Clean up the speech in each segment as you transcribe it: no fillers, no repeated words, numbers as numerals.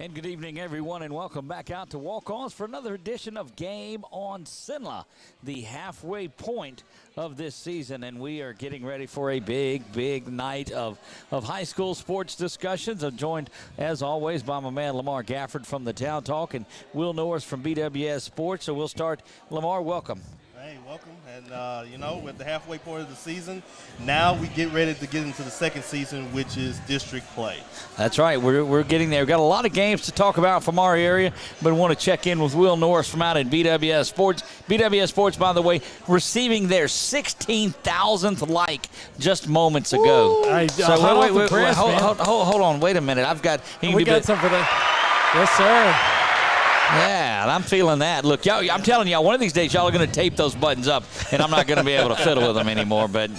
And good evening, everyone, and welcome back out to Walk-Ons for another edition of Game on CENLA, the halfway point of this season. And we are getting ready for a big night of high school sports discussions. I'm joined, as always, by my man LaMar Gafford from the Town Talk and Will Norris from BWS Sports. So we'll start. LaMar, welcome. Hey, welcome. And, with the halfway point of the season, now we get ready to get into the second season, which is district play. That's right. We're getting there. We've got a lot of games to talk about from our area, but want to check in with Will Norris from out at BWS Sports. BWS Sports, by the way, receiving their 16,000th like just moments ago. Wait, hold on. Wait a minute. We got some for that. Yes, sir. Yeah, I'm feeling that. Look, y'all, I'm telling y'all, one of these days y'all are going to tape those buttons up, and I'm not going to be able to fiddle with them anymore. But,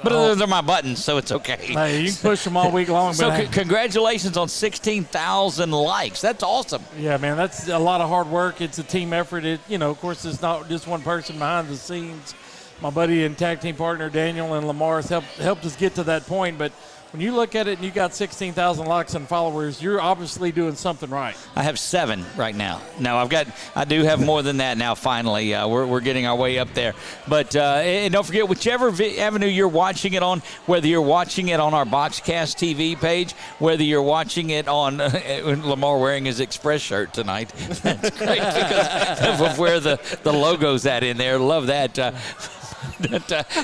but those are my buttons, so it's okay. Hey, you can push them all week long. So congratulations on 16,000 likes. That's awesome. Yeah, man, that's a lot of hard work. It's a team effort. Of course, it's not just one person behind the scenes. My buddy and tag team partner Daniel and LaMar has helped us get to that point. But when you look at it and you got 16,000 likes and followers, you're obviously doing something right. I have 7 right now. No, I do have more than that now. Finally, we're getting our way up there. But and don't forget, whichever avenue you're watching it on, whether you're watching it on our Boxcast TV page, whether you're watching it on LaMar wearing his Express shirt tonight. That's great because of where the logo's at in there. Love that.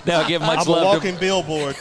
Now give much I'm love. I'm a walking billboard.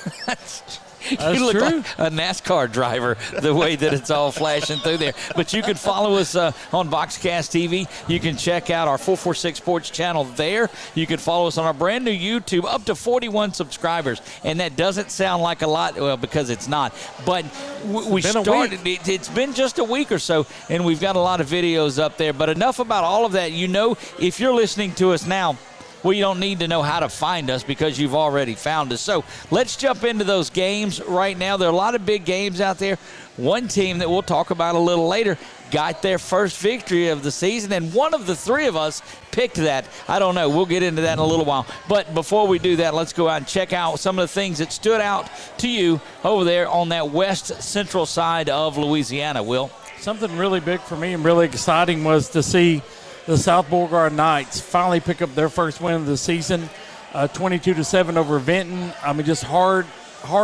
You look like a NASCAR driver, the way that it's all flashing through there. But you can follow us on Boxcast TV. You can check out our 446 Sports channel there. You can follow us on our brand new YouTube, up to 41 subscribers. And that doesn't sound like a lot, well, because it's not. But it's been just a week or so, and we've got a lot of videos up there. But enough about all of that. If you're listening to us now, well, you don't need to know how to find us because you've already found us. So let's jump into those games right now. There are a lot of big games out there. One team that we'll talk about a little later got their first victory of the season, and one of the three of us picked that. I don't know. We'll get into that in a little while. But before we do that, let's go out and check out some of the things that stood out to you over there on that west central side of Louisiana, Will. Something really big for me and really exciting was to see the South Beauregard Knights finally pick up their first win of the season, 22-7 over Vinton. I mean, just hard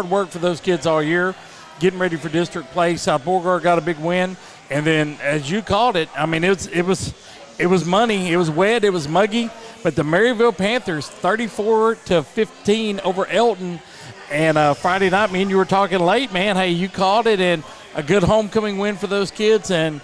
work for those kids all year, getting ready for district play. South Beauregard got a big win, and then as you called it, I mean, it was money, it was wet, it was muggy, but the Maryville Panthers 34-15 over Elton. And Friday night, me and you were talking late, man. Hey, you called it, and a good homecoming win for those kids, and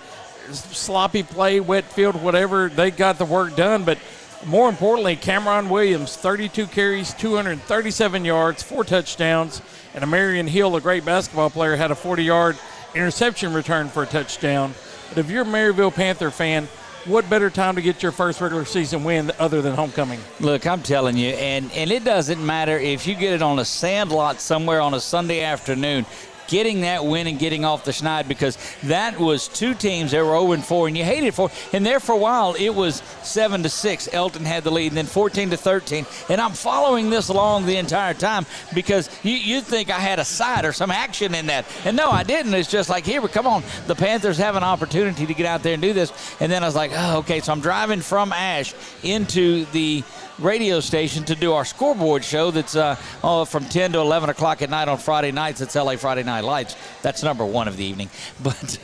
sloppy play, wet field, whatever, they got the work done. But more importantly, Cameron Williams, 32 carries, 237 yards, 4 touchdowns, and Marion Hill, a great basketball player, had a 40-yard interception return for a touchdown. But if you're a Maryville Panther fan, what better time to get your first regular season win other than homecoming? Look, I'm telling you, and it doesn't matter if you get it on a sand lot somewhere on a Sunday afternoon, getting that win and getting off the schneid, because that was two teams that were 0-4, and you hated it for. And there for a while, it was 7-6. Elton had the lead, and then 14-13. And I'm following this along the entire time because you'd think I had a side or some action in that. And no, I didn't. It's just like, here, come on. The Panthers have an opportunity to get out there and do this. And then I was like, oh, okay. So I'm driving from Ash into the radio station to do our scoreboard show that's from 10 to 11 o'clock at night on Friday nights. It's LA Friday Night Lights. That's number 1 of the evening. But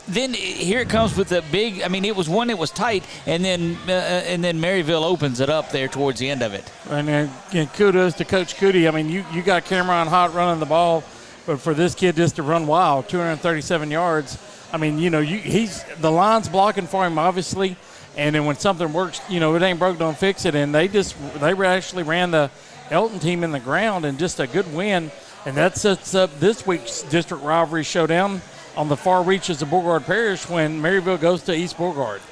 then here it comes with the big, I mean, it was one that was tight, and then Maryville opens it up there towards the end of it. And kudos to Coach Cootie. I mean, you got Cameron Hott running the ball, but for this kid just to run wild, 237 yards, I mean, he's the line's blocking for him, obviously. And then when something works, it ain't broke, don't fix it. And they actually ran the Elton team in the ground, and just a good win. And that sets up this week's district rivalry showdown on the far reaches of Beauregard Parish when Maryville goes to East Beauregard.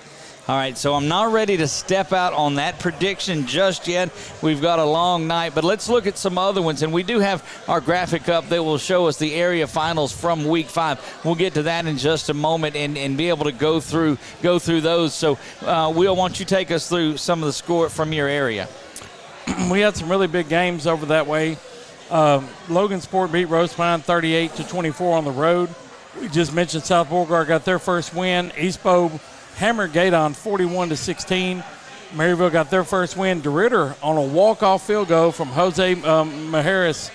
All right, so I'm not ready to step out on that prediction just yet. We've got a long night, but let's look at some other ones. And we do have our graphic up that will show us the area finals from Week 5. We'll get to that in just a moment and be able to go through those. So, Will, why don't you take us through some of the score from your area? We had some really big games over that way. Logan Sport beat Rosepine 38-24 on the road. We just mentioned South Beauregard got their first win. Eastbo hammered Gaydon 41-16. Maryville got their first win. DeRidder on a walk-off field goal from Jose Majeres,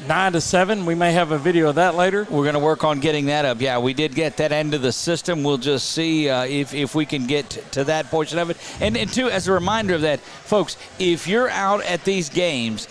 9-7. We may have a video of that later. We're going to work on getting that up. Yeah, we did get that into the system. We'll just see if we can get to that portion of it. And two, as a reminder of that, folks, if you're out at these games,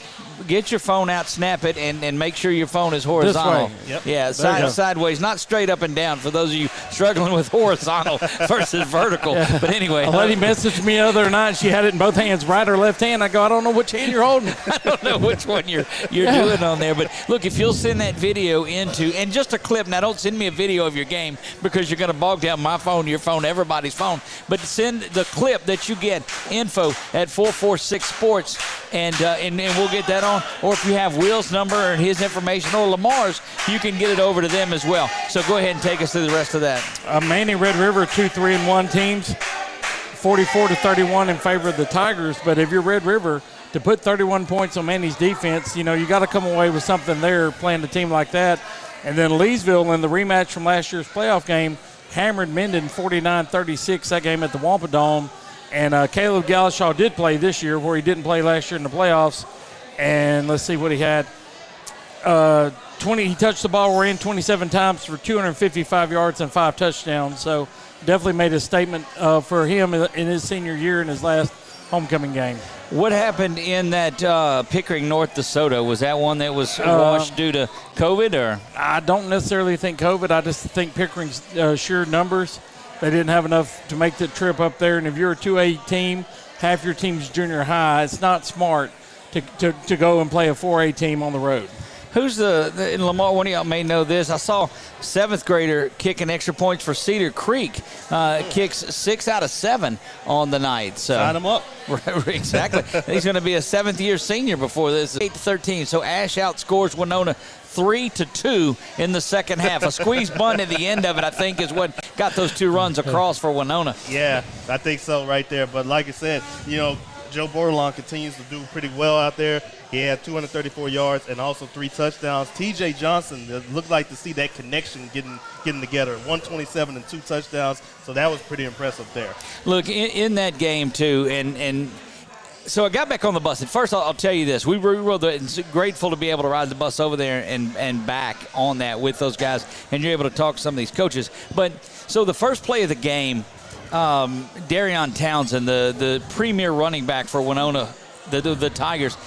get your phone out, snap it, and make sure your phone is horizontal. This way. Yep. Yeah, sideways, not straight up and down for those of you struggling with horizontal versus vertical. Yeah. But anyway. A lady messaged me the other night. She had it in both hands, right or left hand. I go, I don't know which hand you're holding. I don't know which one you're doing on there. But look, if you'll send that video and just a clip. Now, don't send me a video of your game because you're going to bog down my phone, your phone, everybody's phone. But send the clip that you get, info at 446 Sports, and we'll get that on. Or if you have Will's number and his information or LaMar's, you can get it over to them as well. So go ahead and take us through the rest of that. Manny Red River, 2-3-1 teams, 44-31 in favor of the Tigers. But if you're Red River, to put 31 points on Manny's defense, you got to come away with something there playing a team like that. And then Leesville in the rematch from last year's playoff game hammered Minden 49-36, that game at the Wampa Dome. And Caleb Galashaw did play this year where he didn't play last year in the playoffs. And let's see what he had. He touched the ball, ran 27 times for 255 yards and 5 touchdowns. So definitely made a statement for him in his senior year in his last homecoming game. What happened in that Pickering North DeSoto? Was that one that was washed due to COVID? Or I don't necessarily think COVID. I just think Pickering's sheer numbers. They didn't have enough to make the trip up there. And if you're a 2A team, half your team's junior high, it's not smart to go and play a 4A team on the road. Who's in LaMar? One of y'all may know this. I saw 7th grader kicking extra points for Cedar Creek. Kicks 6 out of 7 on the night. So sign him up. Exactly. He's going to be a 7th-year senior before this. 8-13. So Ash outscores Winona 3-2 in the second half. A squeeze bunt at the end of it, I think, is what got those 2 runs across for Winona. Yeah, I think so right there. But like I said, Joe Bordelon continues to do pretty well out there. He had 234 yards and also 3 touchdowns. T.J. Johnson, it looked like to see that connection getting together. 127 and 2 touchdowns, so that was pretty impressive there. Look, in that game, too, and so I got back on the bus. And first, I'll tell you this. We rode it's grateful to be able to ride the bus over there and back on that with those guys, and you're able to talk to some of these coaches. But so the first play of the game, Darion Townsend, the premier running back for Winona, the Tigers,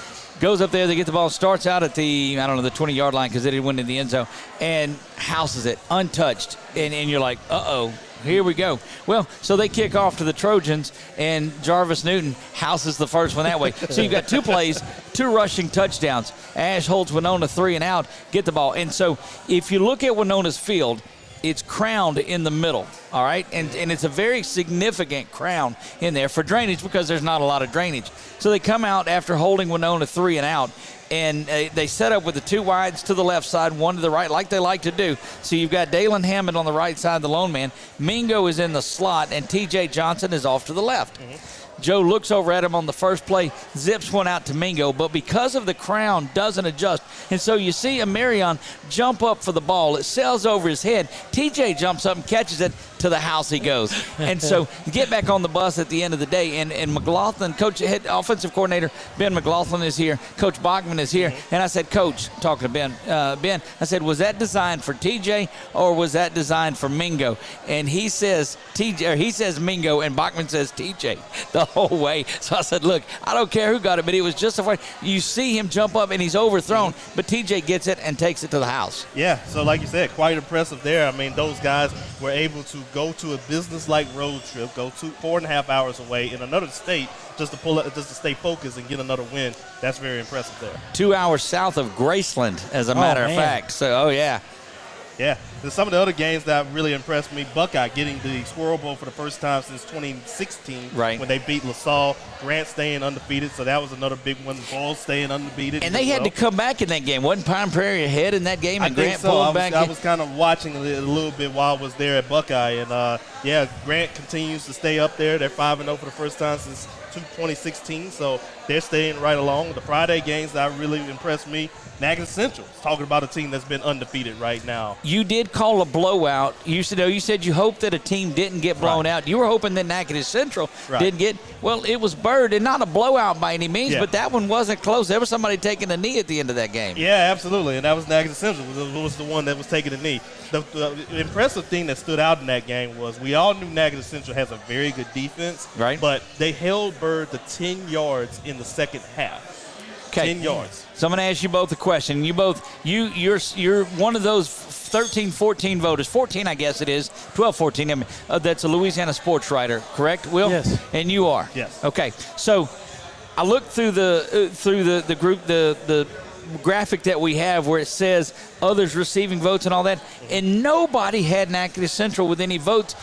goes up there. They get the ball, starts out at the 20-yard line because they didn't win in the end zone, and houses it untouched. And you're like, uh-oh, here we go. Well, so they kick off to the Trojans, and Jarvis Newton houses the first one that way. So you've got 2 plays, 2 rushing touchdowns. Ash holds Winona 3 and out, get the ball. And so if you look at Winona's field, it's crowned in the middle, all right? And it's a very significant crown in there for drainage because there's not a lot of drainage. So they come out after holding Winona 3 and out, and they set up with the 2 wides to the left side, 1 to the right, like they like to do. So you've got Dalen Hammond on the right side, the lone man. Mingo is in the slot, and T.J. Johnson is off to the left. Mm-hmm. Joe looks over at him on the first play, zips one out to Mingo, but because of the crown, doesn't adjust. And so you see Amarion jump up for the ball. It sails over his head. TJ jumps up and catches it. To the house he goes. And so get back on the bus at the end of the day. And McLaughlin, head offensive coordinator Ben McLaughlin is here. Coach Bachman is here. And I said, Coach, talking to Ben, I said, was that designed for TJ or was that designed for Mingo? And he says TJ, or he says Mingo, and Bachman says TJ the whole way. So I said, look, I don't care who got it, but it was just a fight. You see him jump up and he's overthrown, but TJ gets it and takes it to the house. Yeah, so like you said, quite impressive there. I mean, those guys were able to go to a business-like road trip, go 4.5 hours away in another state just to stay focused and get another win. That's very impressive there. 2 hours south of Graceland, as a matter of fact. So, yeah. Yeah, some of the other games that really impressed me, Buckeye getting the Squirrel Bowl for the first time since 2016 when they beat LaSalle. Grant staying undefeated, so that was another big one. Ball staying undefeated. And they had to come back in that game. Wasn't Pine Prairie ahead in that game? And Grant pulled back. I was kind of watching a little bit while I was there at Buckeye. And, Grant continues to stay up there. They're 5-0 for the first time since 2016, so they're staying right along. The Friday games that really impressed me, Natchez Central is talking about a team that's been undefeated right now. You did call a blowout. You said you hoped that a team didn't get blown out. You were hoping that Natchez Central didn't get – well, it was Bird, and not a blowout by any means, but that one wasn't close. There was somebody taking a knee at the end of that game. Yeah, absolutely, and that was Natchez Central was the one that was taking a knee. The impressive thing that stood out in that game was we all knew Natchez Central has a very good defense, but they held Bird to 10 yards in the second half. 10 yards. So I'm going to ask you both a question. You're one of those 13, 14 voters. 14, I guess it is. 12, 14. I mean, that's a Louisiana sports writer, correct, Will? Yes. And you are? Yes. Okay. So I looked through the group, the graphic that we have where it says others receiving votes and all that, and nobody had Natchez Central with any votes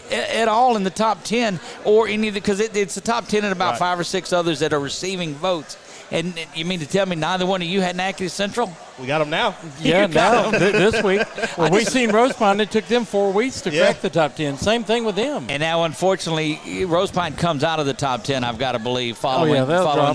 at all in the top 10 or any of the, because it's the top 10 and about 5 or 6 others that are receiving votes. And you mean to tell me neither one of you had Natchez Central? We got them now. Yeah, now this week. Well, we've seen Rose Pine. It took them 4 weeks to crack the top 10. Same thing with them. And now, unfortunately, Rose Pine comes out of the top 10, I've got to believe, following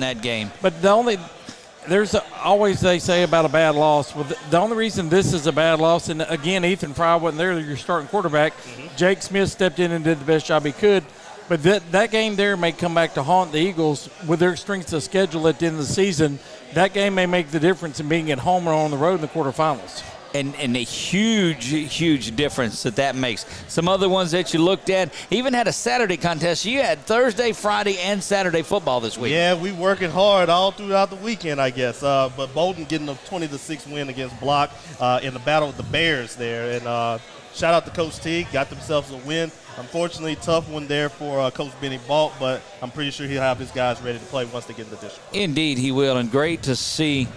that game. But always they say about a bad loss. Well, the only reason this is a bad loss, and again, Ethan Fry wasn't there, your starting quarterback. Jake Smith stepped in and did the best job he could. But that game there may come back to haunt the Eagles with their strength of schedule at the end of the season. That game may make the difference in being at home or on the road in the quarterfinals. And a huge difference that makes. Some other ones that you looked at even had a Saturday contest. You had Thursday, Friday, and Saturday football this week. Yeah, we working hard all throughout the weekend, I guess. But Bolton getting a 20-6 win against Block in the battle with the Bears there. And shout out to Coach Teague, got themselves a win. Unfortunately, tough one there for Coach Benny Balt, but I'm pretty sure he'll have his guys ready to play once they get in the district. Indeed, he will, and great to see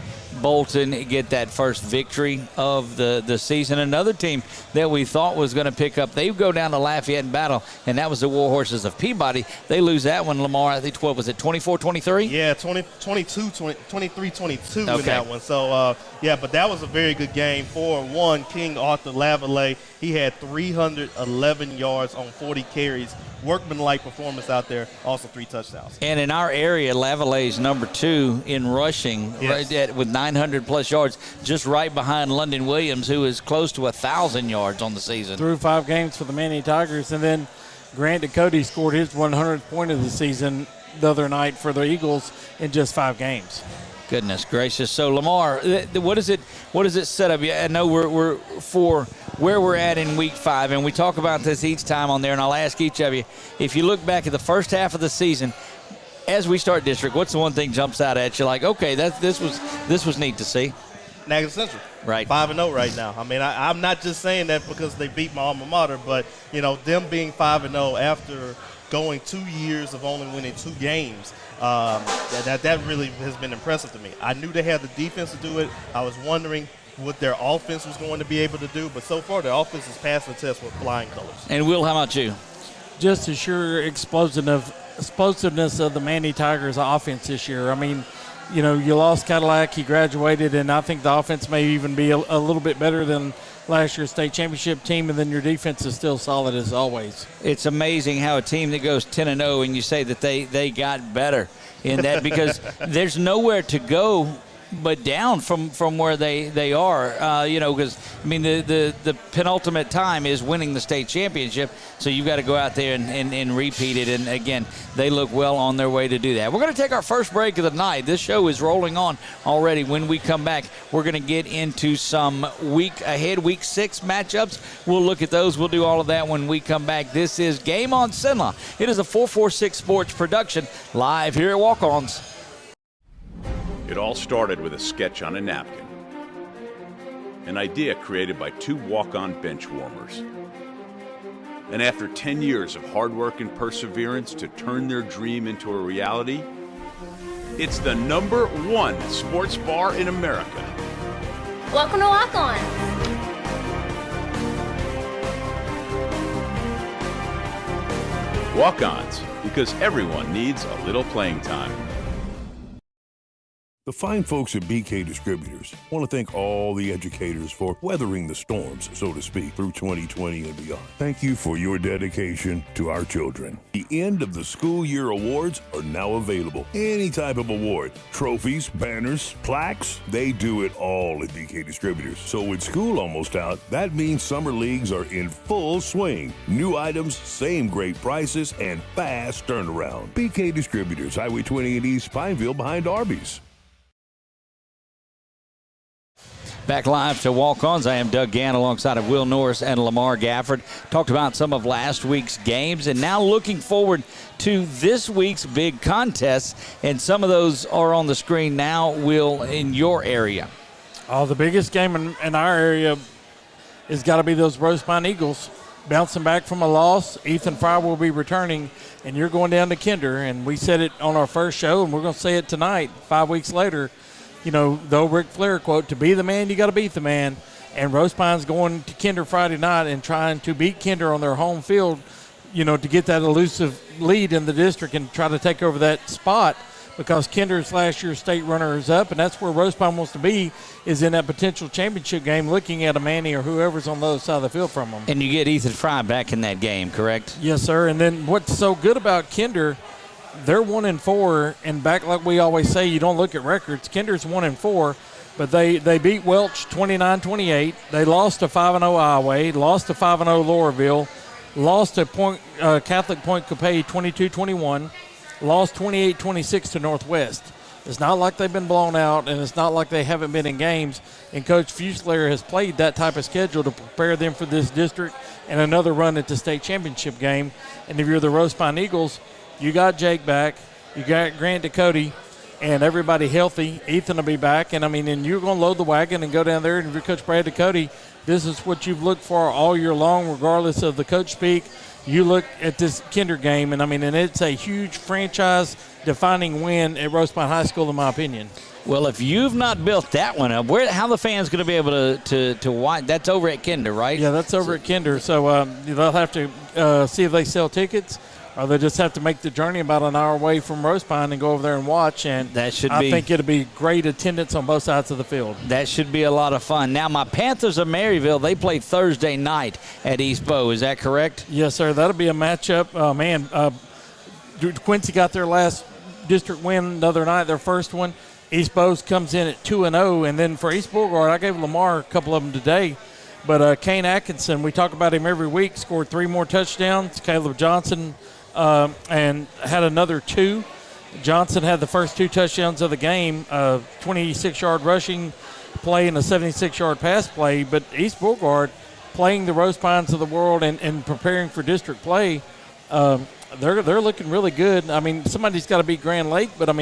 Bolton get that first victory of the season. Another team that we thought was going to pick up, they go down to Lafayette and battle, and that was the War Horses of Peabody. They lose that one, LaMar, I think, was it 24-23? Yeah, 23-22 in that one. So, but that was a very good game for King Arthur Lavallee. He had 311 yards on 40 carries. Workmanlike performance out there, also 3 touchdowns. And in our area, Lavallee's number 2 in rushing with 900-plus yards, just right behind London Williams, who is close to 1,000 yards on the season. Through 5 games for the Manny Tigers, and then Grant Ducote scored his 100th point of the season the other night for the Eagles in just 5 games. Goodness gracious. So, LaMar, what does it set up? I know we're for where we're at in week 5, and we talk about this each time on there, and I'll ask each of you, if you look back at the first half of the season, as we start district, what's the one thing jumps out at you like, okay, this was neat to see? Natchez Central. Right. 5-0 right now. I mean, I'm not just saying that because they beat my alma mater, but, them being 5-0 after going 2 years of only winning 2 games, that really has been impressive to me. I knew they had the defense to do it. I was wondering what their offense was going to be able to do, but so far their offense is passing the test with flying colors. And Will, how about you? Just the sheer explosiveness of the Manny Tigers offense this year. I mean, you lost Cadillac, he graduated, and I think the offense may even be a little bit better than last year's state championship team, and then your defense is still solid as always. It's amazing how a team that goes 10-0 and you say that they got better in that because there's nowhere to go but down from where they are, because, I mean, the penultimate time is winning the state championship, so you've got to go out there and repeat it, and, again, they look well on their way to do that. We're going to take our first break of the night. This show is rolling on already. When we come back, we're going to get into some week 6 matchups. We'll look at those. We'll do all of that when we come back. This is Game on CENLA. It is a 446 Sports production live here at Walk-Ons. It all started with a sketch on a napkin. An idea created by 2 walk-on bench warmers. And after 10 years of hard work and perseverance to turn their dream into a reality, it's the #1 sports bar in America. Welcome to Walk-On. Walk-Ons, because everyone needs a little playing time. The fine folks at BK Distributors want to thank all the educators for weathering the storms, so to speak, through 2020 and beyond. Thank you for your dedication to our children. The end of the school year awards are now available. Any type of award, trophies, banners, plaques, they do it all at BK Distributors. So with school almost out, that means summer leagues are in full swing. New items, same great prices, and fast turnaround. BK Distributors, Highway 20 in East Pineville behind Arby's. Back live to Walk-Ons. I am Doug Gann alongside of Will Norris and LaMar Gafford. Talked about some of last week's games and now looking forward to this week's big contests. And some of those are on the screen now, Will, in your area. Oh, the biggest game in our area has got to be those Rose Pine Eagles. Bouncing back from a loss, Ethan Fry will be returning, and you're going down to Kinder. And we said it on our first show, and we're going to say it tonight, 5 weeks later. You know, the old Ric Flair quote, to be the man, you got to beat the man. And Rose Pine's going to Kinder Friday night and trying to beat Kinder on their home field, you know, to get that elusive lead in the district and try to take over that spot because Kinder's last year's state runner is up, and that's where Rose Pine wants to be, is in that potential championship game looking at a Manny or whoever's on the other side of the field from them. And you get Ethan Fry back in that game, correct? Yes, sir. And then what's so good about Kinder, they're 1-4, and back like we always say, you don't look at records. Kinder's 1-4, but they beat Welch 29-28. They lost to 5-0 Iowa, lost to 5-0 Laurelville, lost to Catholic Point Coupé 22-21, lost 28-26 to Northwest. It's not like they've been blown out, and it's not like they haven't been in games. And Coach Fuselier has played that type of schedule to prepare them for this district and another run at the state championship game. And if you're the Rose Pine Eagles, you got Jake back, you got Grant Ducote, and everybody healthy. Ethan will be back, and and you're going to load the wagon and go down there. And if you're Coach Brad Ducote, this is what you've looked for all year long, regardless of the coach speak. You look at this Kinder game, and and it's a huge franchise-defining win at Rose Pine High School, in my opinion. Well, if you've not built that one up, how the fans going to be able to watch? That's over at Kinder, right? Yeah, that's over at Kinder. So they'll have to see if they sell tickets. Or they just have to make the journey about an hour away from Rose Pine and go over there and watch. And I think it'll be great attendance on both sides of the field. That should be a lot of fun. Now, my Panthers of Maryville, they play Thursday night at East Bow. Is that correct? Yes, sir. That'll be a matchup. Quincy got their last district win the other night, their first one. East Bow comes in at 2-0. And then for East Beauregard, I gave LaMar a couple of them today. But Kane Atkinson, we talk about him every week, scored 3 more touchdowns. Caleb Johnson and had another 2. Johnson had the first 2 touchdowns of the game, 26-yard rushing play and a 76-yard pass play. But East Beauregard, playing the Rose Pines of the world and preparing for district play, they're looking really good. Somebody's got to beat Grand Lake, but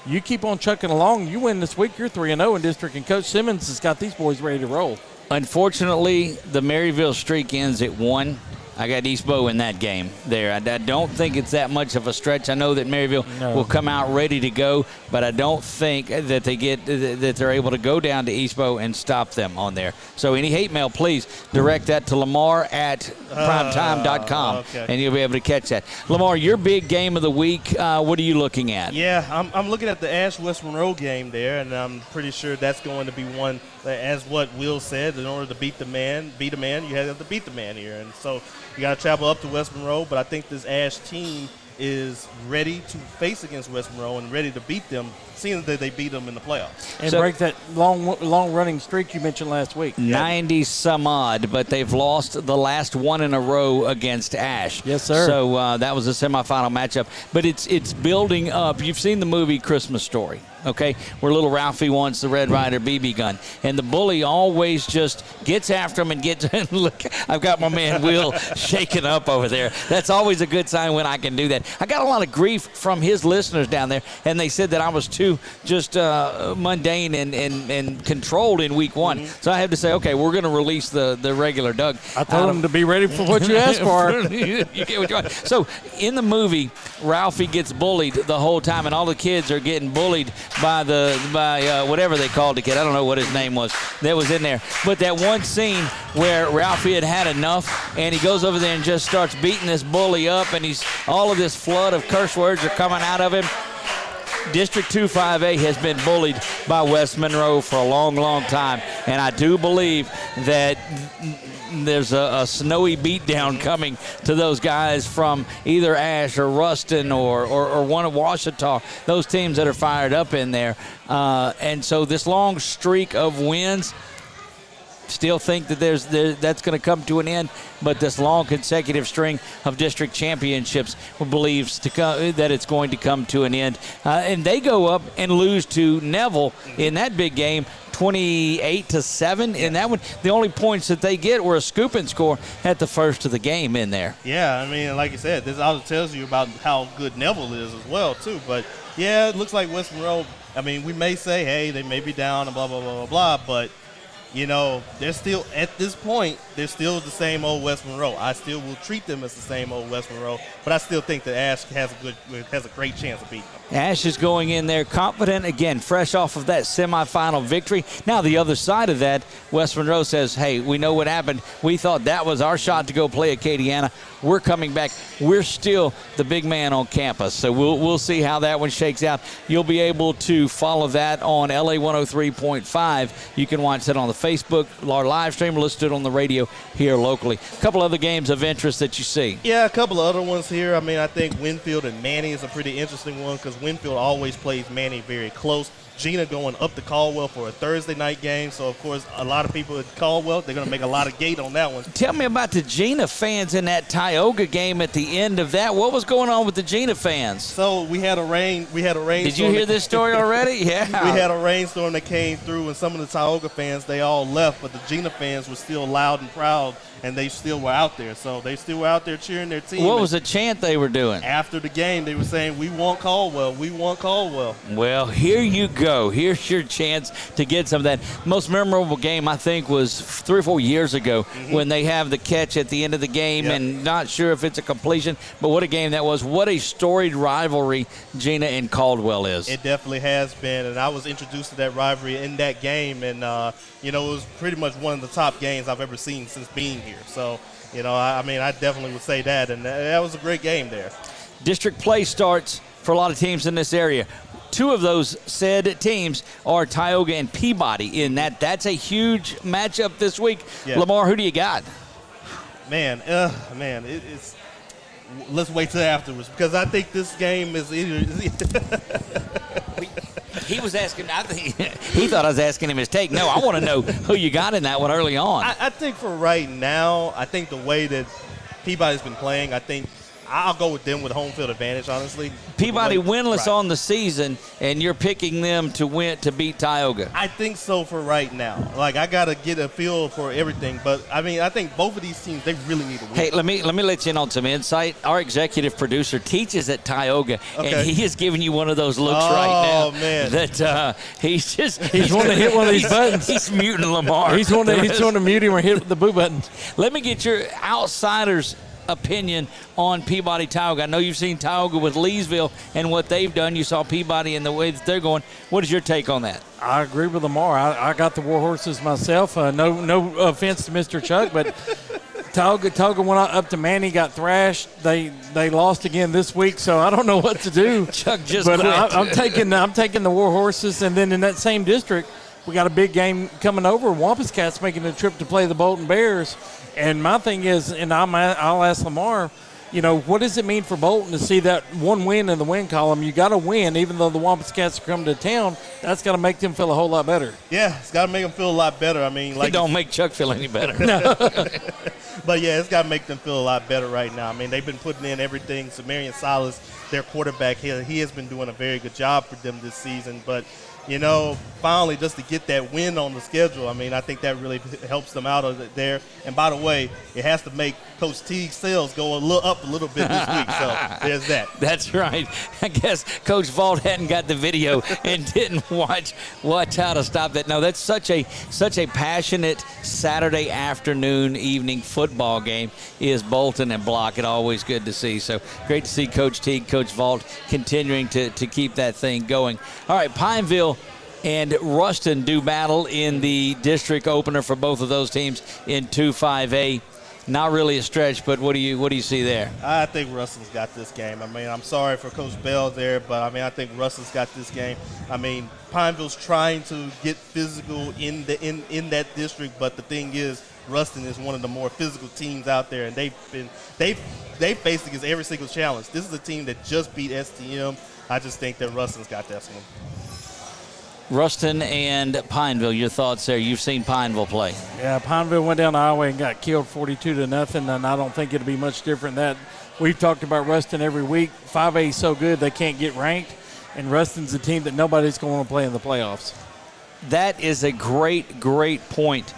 you keep on chucking along. You win this week, you're 3-0 in district, and Coach Simmons has got these boys ready to roll. Unfortunately, the Maryville streak ends at 1. I got East Bow in that game there. I don't think it's that much of a stretch. I know that Maryville will come out ready to go, but I don't think that they're able to go down to East Bow and stop them on there. So any hate mail, please direct that to LaMar at primetime.com, and you'll be able to catch that. LaMar, your big game of the week, what are you looking at? Yeah, I'm looking at the Ash West Monroe game there, and I'm pretty sure that's going to be one, as what Will said, in order to beat a man, you have to beat the man here. And so you got to travel up to West Monroe, but I think this Ash team is ready to face against West Monroe and ready to beat them, seeing that they beat them in the playoffs. And break that long running streak you mentioned last week. 90-some odd, but they've lost the last one in a row against Ash. Yes, sir. So that was a semifinal matchup. But it's building up. You've seen the movie Christmas Story, okay, where little Ralphie wants the Red Ryder BB gun. And the bully always just gets after him and gets – look, I've got my man Will shaking up over there. That's always a good sign when I can do that. I got a lot of grief from his listeners down there, and they said that I was too just mundane and controlled in week 1. Mm-hmm. So I had to say, okay, we're going to release the regular Doug. I told him to be ready for what you asked for. You get what you want. So in the movie, Ralphie gets bullied the whole time, and all the kids are getting bullied by whatever they called the kid. I don't know what his name was. That was in there. But that one scene where Ralphie had enough, and he goes over there and just starts beating this bully up, and all of this flood of curse words are coming out of him. District 2-5A has been bullied by West Monroe for a long, long time, and I do believe that there's a snowy beatdown coming to those guys from either Ash or Ruston or one of Ouachita, those teams that are fired up in there. And so this long streak of wins, still think that that's going to come to an end, but this long consecutive string of district championships believes that it's going to come to an end. And they go up and lose to Neville in that big game, 28-7 in that one. The only points that they get were a scooping score at the first of the game in there. Yeah, I mean, like you said, this also tells you about how good Neville is as well, too. But, yeah, it looks like West Monroe, I mean, we may say, hey, they may be down and blah, blah, blah, blah, blah, but you know, they're still, at this point, they're still the same old West Monroe. I still will treat them as the same old West Monroe, but I still think that Ash has a great chance of beating them. Ash is going in there confident, again, fresh off of that semifinal victory. Now the other side of that, West Monroe says, hey, we know what happened. We thought that was our shot to go play Acadiana. We're coming back. We're still the big man on campus. So we'll see how that one shakes out. You'll be able to follow that on LA 103.5. You can watch that on the Facebook, our live stream, or listen to it on the radio here locally. A couple other games of interest that you see. Yeah, a couple of other ones here. I mean, I think Winfield and Manny is a pretty interesting one because Winfield always plays Manny very close. Gina going up to Caldwell for a Thursday night game. So, of course, a lot of people at Caldwell, they're going to make a lot of gate on that one. Tell me about the Gina fans in that Tioga game at the end of that. What was going on with the Gina fans? So, we had a rain. Did you hear this story already? Yeah. We had a rainstorm that came through, and some of the Tioga fans, they all left, but the Gina fans were still loud and proud, and they still were out there. So, they still were out there cheering their team. What was the chant they were doing? After the game, they were saying, we want Caldwell. We want Caldwell. Well, here you go. Here's your chance to get some of that. Most memorable game, I think, was 3 or 4 years ago when they have the catch at the end of the game, and not sure if it's a completion, but what a game that was. What a storied rivalry Gina and Caldwell is. It definitely has been, and I was introduced to that rivalry in that game, and, you know, it was pretty much one of the top games I've ever seen since being here. So, you know, I mean, I definitely would say that, and that was a great game there. District play starts for a lot of teams in this area. 2 of those said teams are Tioga and Peabody in that. That's a huge matchup this week. Yeah. LaMar, who do you got? Man, it's let's wait till afterwards because I think this game is either. He was asking, I think he thought I was asking him his take. No, I want to know who you got in that one early on. I think for right now, I think the way that Peabody's been playing, I think I'll go with them with home field advantage, honestly. Peabody winless on the season, and you're picking them to beat Tioga. I think so for right now. Like, I got to get a feel for everything. But, I mean, I think both of these teams, they really need to win. Hey, let me let you in on some insight. Our executive producer teaches at Tioga, and he is giving you one of those looks right now. Oh, man. That he's wanting to hit one of these buttons. He's muting LaMar. He's wanting to mute him or hit the boo button. Let me get your outsider's opinion on Peabody Tioga. I know you've seen Tioga with Leesville and what they've done. You saw Peabody and the way that they're going. What is your take on that? I agree with LaMar. I got the Warhorses myself. No offense to Mr. Chuck, but Tioga went up to Manny, got thrashed. They lost again this week, so I don't know what to do. Chuck just quit. I'm taking the Warhorses, and then in that same district, we got a big game coming over. Wampus Cats making a trip to play the Bolton Bears. And my thing is, and I'll ask LaMar, you know, what does it mean for Bolton to see that one win in the win column? You got to win, even though the Wampus Cats are coming to town. That's got to make them feel a whole lot better. Yeah, it's got to make them feel a lot better. I mean, like, it don't make Chuck feel any better. No. But, yeah, it's got to make them feel a lot better right now. I mean, they've been putting in everything. Samarian Salas, their quarterback, he has been doing a very good job for them this season. But, you know, finally just to get that win on the schedule, I mean, I think that really helps them out of there. And, by the way, it has to make Coach Teague's sales go up a little bit this week. So there's that. That's right. I guess Coach Vault hadn't got the video and didn't watch how to stop that. No, that's such a passionate Saturday afternoon, evening football game is Bolton and Block. It's always good to see. So great to see Coach Teague, Coach Vault continuing to keep that thing going. All right, Pineville and Ruston do battle in the district opener for both of those teams in 2-5A. not really a stretch, but what do you see there? I think Russell's got this game. I mean, I'm sorry for Coach Bell there, but I mean, I think Russell's got this game. I mean, Pineville's trying to get physical in that district, but the thing is, Ruston is one of the more physical teams out there, and they faced against every single challenge. This is a team that just beat STM. I just think that Ruston's got this one. Ruston and Pineville, your thoughts there? You've seen Pineville play. Yeah, Pineville went down the highway and got killed 42-0, and I don't think it'll be much different than that. We've talked about Ruston every week. 5A is so good they can't get ranked, and Ruston's a team that nobody's going to play in the playoffs. That is a great, great point.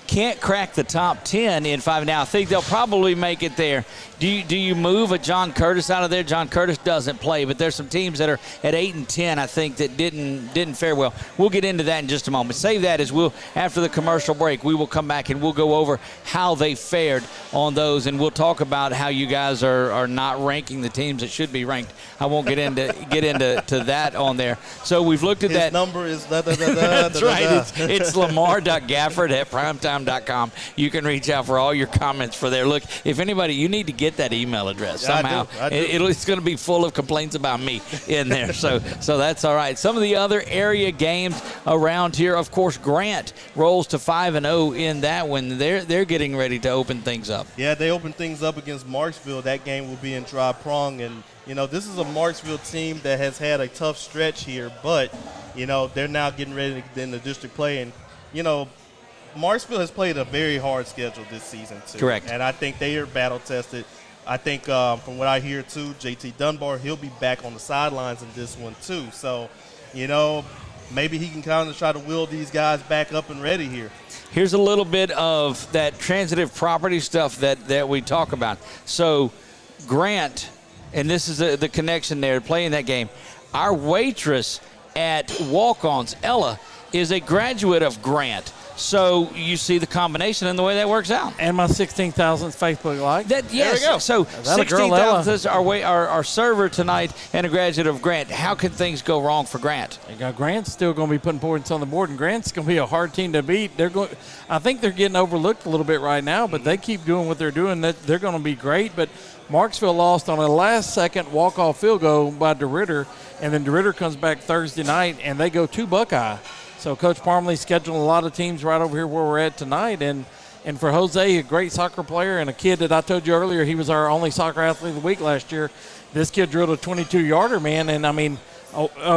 Can't crack the top 10 in 5. Now, I think they'll probably make it there. Do you move a John Curtis out of there? John Curtis doesn't play, but there's some teams that are at 8 and 10, I think, that didn't fare well. We'll get into that in just a moment. Save that as after the commercial break, we will come back and we'll go over how they fared on those, and we'll talk about how you guys are not ranking the teams that should be ranked. I won't get into that on there. So we've looked at that. His number is That's right. It's lamar.gafford@primetime.com. You can reach out for all your comments for there. Look, if anybody, you need to get that email address somehow. I do. It's going to be full of complaints about me in there. So that's all right. Some of the other area games around here, of course, Grant rolls to 5-0 in that one. They're getting ready to open things up. Yeah, they open things up against Marksville. That game will be in Dry Prong, and this is a Marksville team that has had a tough stretch here, but they're now getting ready to get in the district play, and Marksville has played a very hard schedule this season too. Correct. And I think they are battle tested. I think from what I hear too, JT Dunbar, he'll be back on the sidelines in this one too. So, maybe he can kind of try to wheel these guys back up and ready here. Here's a little bit of that transitive property stuff that we talk about. So Grant, and this is the connection there, playing that game. Our waitress at Walk-Ons, Ella, is a graduate of Grant. So you see the combination and the way that works out. And my 16,000th Facebook like. Yes. There we go. So That a girl, 16,000 is our server tonight and a graduate of Grant. How can things go wrong for Grant? Grant's still going to be putting points on the board, and Grant's going to be a hard team to beat. I think they're getting overlooked a little bit right now, but they keep doing what they're doing. They're going to be great. But Marksville lost on a last-second walk-off field goal by DeRitter, and then DeRitter comes back Thursday night, and they go to Buckeye. So Coach Parmley's scheduling a lot of teams right over here where we're at tonight. And for Jose, a great soccer player and a kid that I told you earlier, he was our only soccer athlete of the week last year. This kid drilled a 22-yarder, man. And, I mean,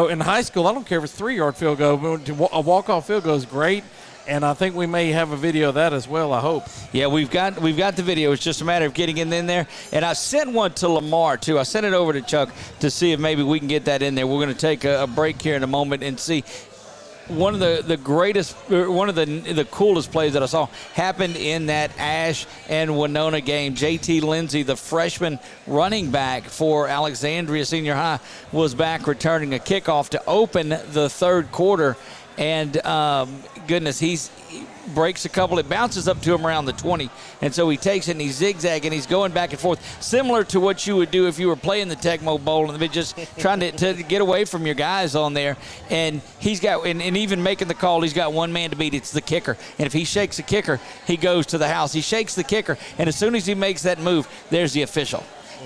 in high school, I don't care if it's a 3-yard field goal, but a walk-off field goal is great. And I think we may have a video of that as well, I hope. Yeah, we've got the video. It's just a matter of getting it in there. And I sent one to LaMar, too. I sent it over to Chuck to see if maybe we can get that in there. We're going to take a break here in a moment and see. One of the coolest plays that I saw happened in that Ash and Winona game. JT Lindsay, the freshman running back for Alexandria Senior High, was back returning a kickoff to open the third quarter. And, he breaks a couple. It bounces up to him around the 20. And so he takes it and he's zigzagging. He's going back and forth, similar to what you would do if you were playing the Tecmo Bowl and just trying to get away from your guys on there. And he's got, and even making the call, he's got one man to beat. It's the kicker. And if he shakes the kicker, he goes to the house. He shakes the kicker, and as soon as he makes that move, there's the official.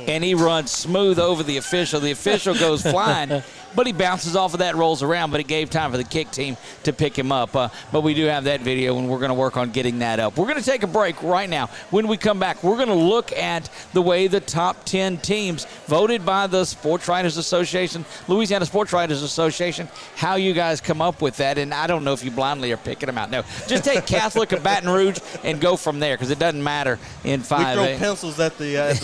And he runs smooth over the official. The official goes flying, but he bounces off of that, rolls around, but it gave time for the kick team to pick him up. But we do have that video, and we're going to work on getting that up. We're going to take a break right now. When we come back, we're going to look at the way the top 10 teams voted by the Sports Writers Association, Louisiana Sports Writers Association, how you guys come up with that. And I don't know if you blindly are picking them out. No, just take Catholic of Baton Rouge and go from there, because it doesn't matter in 5A. We throw pencils at the yeah.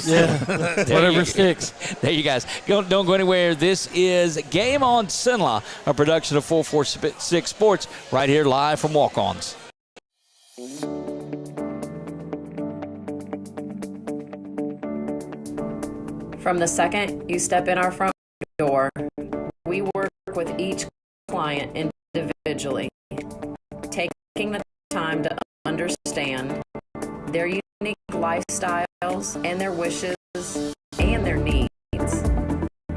Whatever sticks. There you guys. Don't go anywhere. This is Game On CENLA, a production of 446 Sports, right here live from Walk-Ons. From the second you step in our front door, we work with each client individually, taking the time to understand their unique lifestyles and their wishes and their needs.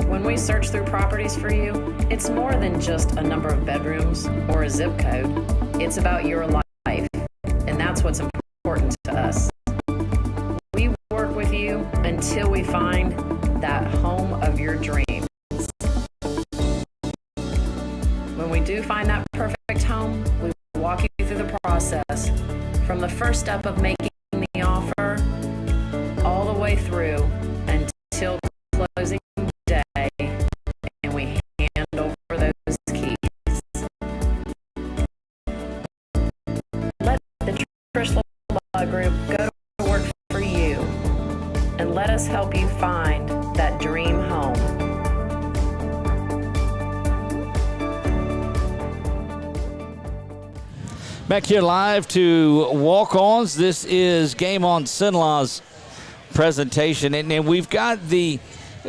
When we search through properties for you, it's more than just a number of bedrooms or a zip code. It's about your life, and that's what's important to us. do find that perfect home, we walk you through the process from the first step of making the offer all the way through until closing day, and we hand over those keys. Let the Trish LaMar Group go to work for you, and let us help you find that dream home. Back here live to walk-ons. This is Game On CENLA's presentation, and we've got a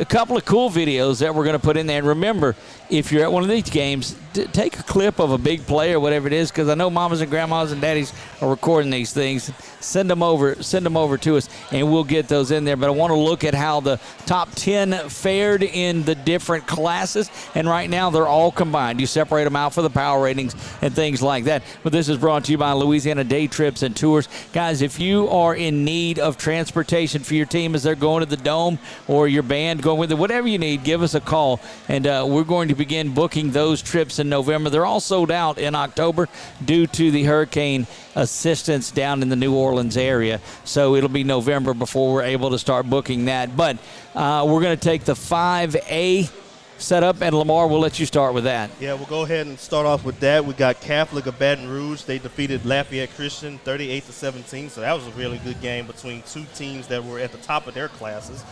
couple of cool videos that we're going to put in there. And remember, if you're at one of these games, take a clip of a big play or whatever it is, because I know mamas and grandmas and daddies are recording these things. Send them over to us, and we'll get those in there. But I want to look at how the top 10 fared in the different classes, and right now they're all combined. You separate them out for the power ratings and things like that. But this is brought to you by Louisiana Day Trips and Tours. Guys, if you are in need of transportation for your team as they're going to the Dome, or your band going with it, whatever you need, give us a call, and we're going to begin booking those trips in November. They're all sold out in October due to the hurricane assistance down in the New Orleans area. So it'll be November before we're able to start booking that. But we're going to take the 5A setup, and LaMar, we'll let you start with that. Yeah, we'll go ahead and start off with that. We got Catholic of Baton Rouge. They defeated Lafayette Christian 38-17. So that was a really good game between two teams that were at the top of their classes.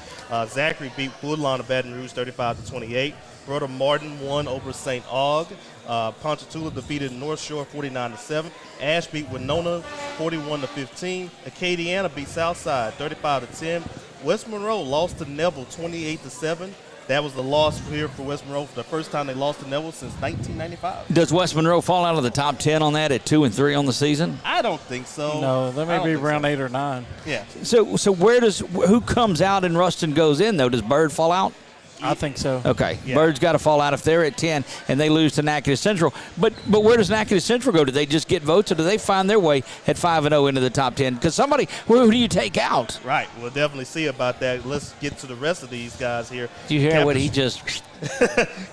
Zachary beat Woodlawn of Baton Rouge 35-28. Brother Martin won over St. Aug. Ponchatoula defeated North Shore 49-7. Ash beat Winona 41-15. Acadiana beat Southside 35-10. West Monroe lost to Neville 28-7. That was the loss here for West Monroe for the first time they lost to Neville since 1995. Does West Monroe fall out of the top 10 on that at 2-3 on the season? I don't think so. No, that may be around 8 or 9. Yeah. So who comes out and Ruston goes in, though? Does Bird fall out? I think so. Okay. Yeah. Bird's got to fall out if they're at 10 and they lose to Natchitoches Central. But where does Natchitoches Central go? Do they just get votes, or do they find their way at 5-0 into the top 10? Because who do you take out? Right. We'll definitely see about that. Let's get to the rest of these guys here. Do you hear Captain what he just...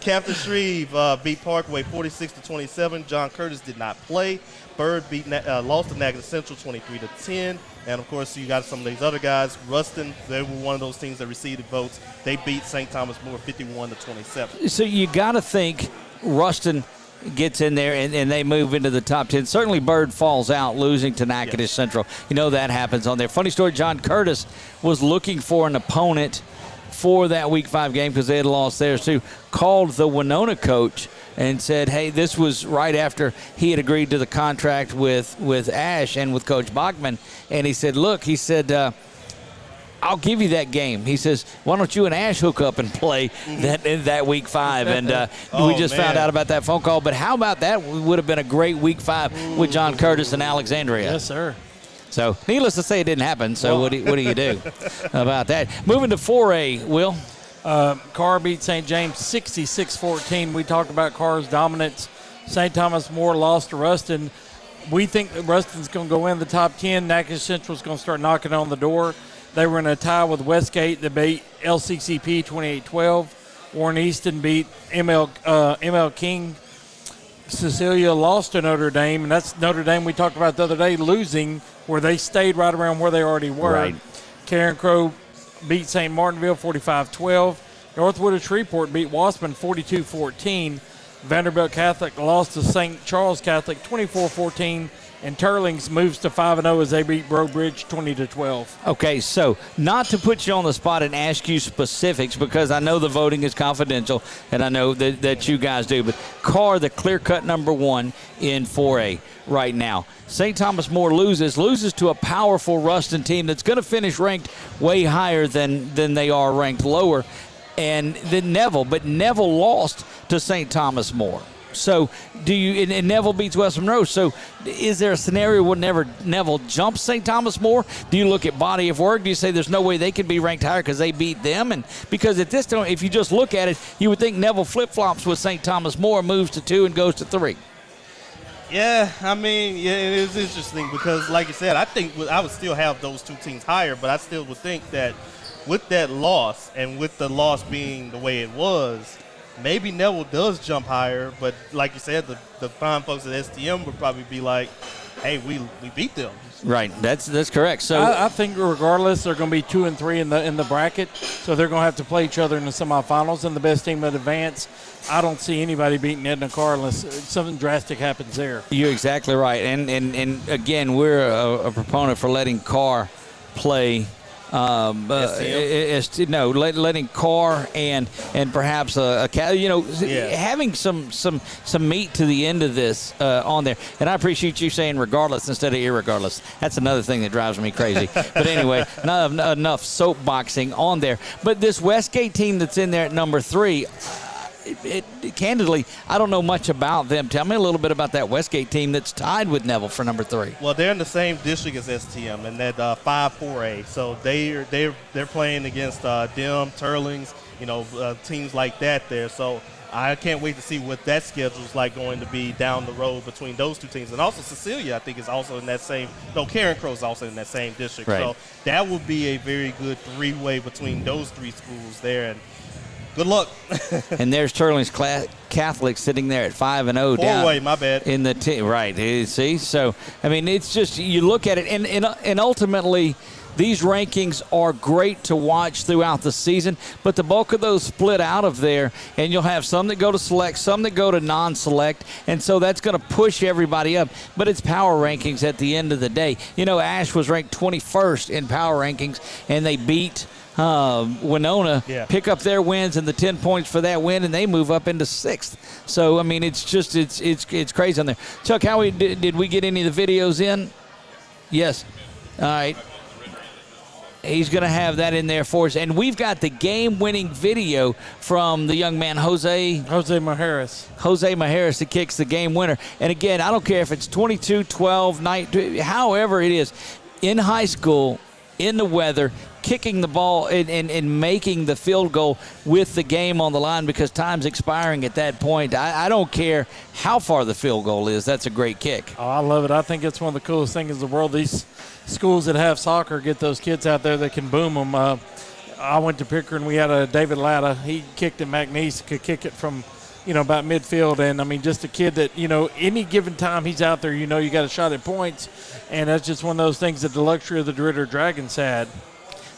Captain Shreve beat Parkway 46-27. John Curtis did not play. Bird lost to Natchitoches Central 23-10. And, of course, you got some of these other guys. Ruston, they were one of those teams that received the votes. They beat St. Thomas More 51-27. So you got to think Ruston gets in there and they move into the top 10. Certainly Bird falls out, losing to Natchitoches Central. You know that happens on there. Funny story, John Curtis was looking for an opponent for that Week 5 game because they had lost theirs too. Called the Winona coach and said, hey, this was right after he had agreed to the contract with Ash and with Coach Bachman. And he said, look, I'll give you that game. He says, why don't you and Ash hook up and play that Week 5? And we just found out about that phone call. But how about that? Would have been a great Week 5 with John Curtis and Alexandria. Yes, sir. So needless to say, it didn't happen. So what do you do about that? Moving to 4A, Will. Carr beat St. James 66-14. We talked about Carr's dominance. St. Thomas More lost to Ruston. We think that Ruston's going to go in the top 10. Natchitoches Central's going to start knocking on the door. They were in a tie with Westgate that beat LCCP 28-12. Warren Easton beat ML King. Cecilia lost to Notre Dame, and that's Notre Dame we talked about the other day losing, where they stayed right around where they already were. Right. Karen Crow beat St. Martinville 45-12. Northwood of Shreveport beat Wassman 42-14. Vanderbilt Catholic lost to St. Charles Catholic 24-14. And Turlings moves to 5-0 as they beat Breaux Bridge 20-12. Okay, so not to put you on the spot and ask you specifics, because I know the voting is confidential and I know that you guys do, but Carr, the clear-cut number 1 in 4A right now. St. Thomas More loses to a powerful Ruston team that's going to finish ranked way higher than they are ranked lower, and then Neville. But Neville lost to St. Thomas More. So and Neville beats West Monroe. So is there a scenario where Neville jumps St. Thomas More? Do you look at body of work? Do you say there's no way they could be ranked higher because they beat them? And because at this time, if you just look at it, you would think Neville flip-flops with St. Thomas More, moves to 2 and goes to 3. Yeah, I mean, it is interesting because, like you said, I think I would still have those two teams higher, but I still would think that with that loss and with the loss being the way it was, maybe Neville does jump higher, but like you said, the fine folks at STM would probably be like, hey, we beat them. Right, that's correct. So I think regardless, they're going to be 2 and 3 in the bracket, so they're going to have to play each other in the semifinals, and the best team would advance. I don't see anybody beating Edna Carr unless something drastic happens there. You're exactly right, and again, we're a proponent for letting Carr play. Letting Carr and perhaps having some meat to the end of this on there. And I appreciate you saying regardless instead of irregardless. That's another thing that drives me crazy. But anyway, not enough soapboxing on there. But this Westgate team that's in there at number 3. Candidly, I don't know much about them. Tell me a little bit about that Westgate team that's tied with Neville for number 3. Well, they're in the same district as STM, and that 5-4A. So they're playing against Dim, Turlings, teams like that there. So I can't wait to see what that schedule is like going to be down the road between those two teams. And also Cecilia, I think, is also in that same – no, Karen Crow is also in that same district. Right. So that would be a very good 3-way between those 3 schools there. And good luck. And there's Turling's Catholic sitting there at 5-0 down. 4-way, my bad. In the team, right? See, so I mean, it's just you look at it, and ultimately, these rankings are great to watch throughout the season. But the bulk of those split out of there, and you'll have some that go to select, some that go to non-select, and so that's going to push everybody up. But it's power rankings at the end of the day. Ash was ranked 21st in power rankings, and they beat Winona, pick up their wins and the 10 points for that win, and they move up into 6th. So I mean, it's just it's crazy on there. Chuck, how did we get any of the videos in? Yes. All right. He's going to have that in there for us, and we've got the game-winning video from the young man Jose Majeras that kicks the game winner. And again, I don't care if it's 22, 12, 9, however it is, in high school, in the weather, kicking the ball and making the field goal with the game on the line because time's expiring at that point. I don't care how far the field goal is. That's a great kick. Oh, I love it. I think it's one of the coolest things in the world. These schools that have soccer get those kids out there that can boom them. I went to Pickering. We had a David Latta. He kicked at McNeese, could kick it from about midfield. And, I mean, just a kid that, any given time he's out there, you got a shot at points. And that's just one of those things that the luxury of the DeRidder Dragons had.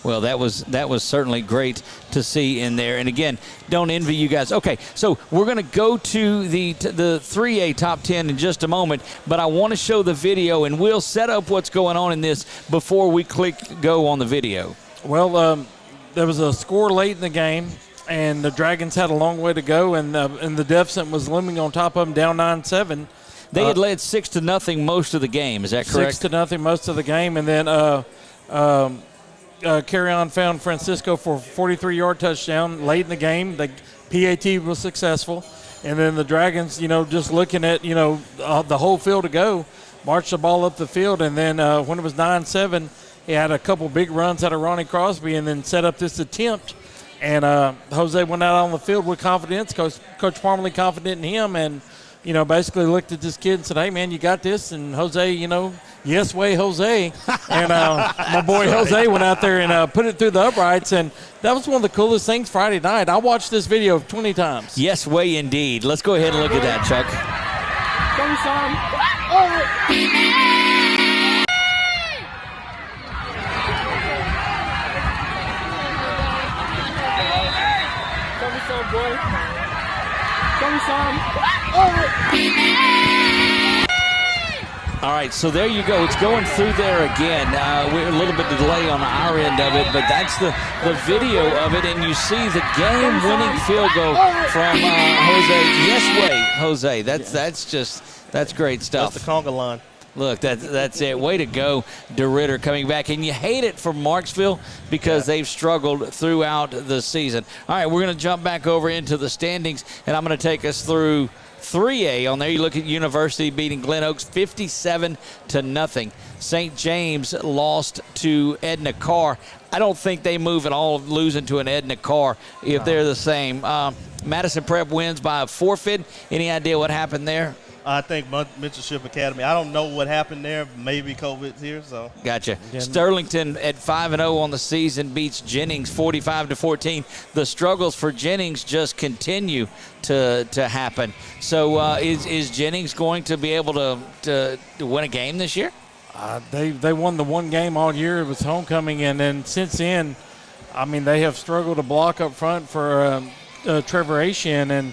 Well, that was certainly great to see in there. And, again, don't envy you guys. Okay, so we're going to go to the 3A top 10 in just a moment, but I want to show the video, and we'll set up what's going on in this before we click go on the video. Well, there was a score late in the game, and the Dragons had a long way to go, and the deficit was looming on top of them, down 9-7. They had led 6-0 most of the game. Is that correct? 6-0 most of the game, and then Carry On found Francisco for a 43-yard touchdown late in the game. The PAT was successful. And then the Dragons, just looking at, the whole field to go, marched the ball up the field. And then when it was 9-7, he had a couple big runs out of Ronnie Crosby and then set up this attempt. And Jose went out on the field with confidence. Coach Parmalee confident in him and, basically looked at this kid and said, hey, man, you got this. And Jose, yes way, Jose. And my boy Jose went out there and put it through the uprights. And that was one of the coolest things Friday night. I watched this video 20 times. Yes way, indeed. Let's go ahead and look at that, Chuck. All right, so there you go. It's going through there again. We're a little bit of delay on our end of it, but that's the video of it, and you see the game-winning field goal from Jose. Yes way, Jose. That's great stuff. That's the conga line. Look, that's it. Way to go, DeRidder coming back. And you hate it for Marksville because they've struggled throughout the season. All right, we're going to jump back over into the standings, and I'm going to take us through 3A. On there, you look at University beating Glen Oaks 57-0. St. James lost to Edna Carr. I don't think they move at all losing to an Edna Carr if they're the same. Madison Prep wins by a forfeit. Any idea what happened there? I think Mentorship Academy. I don't know what happened there. Maybe COVID's here, so. Gotcha. Sterlington at 5-0 on the season beats Jennings 45-14. The struggles for Jennings just continue to happen. So is Jennings going to be able to win a game this year? They won the one game all year. It was homecoming, and then since then, I mean, they have struggled to block up front for Trevor Asian, and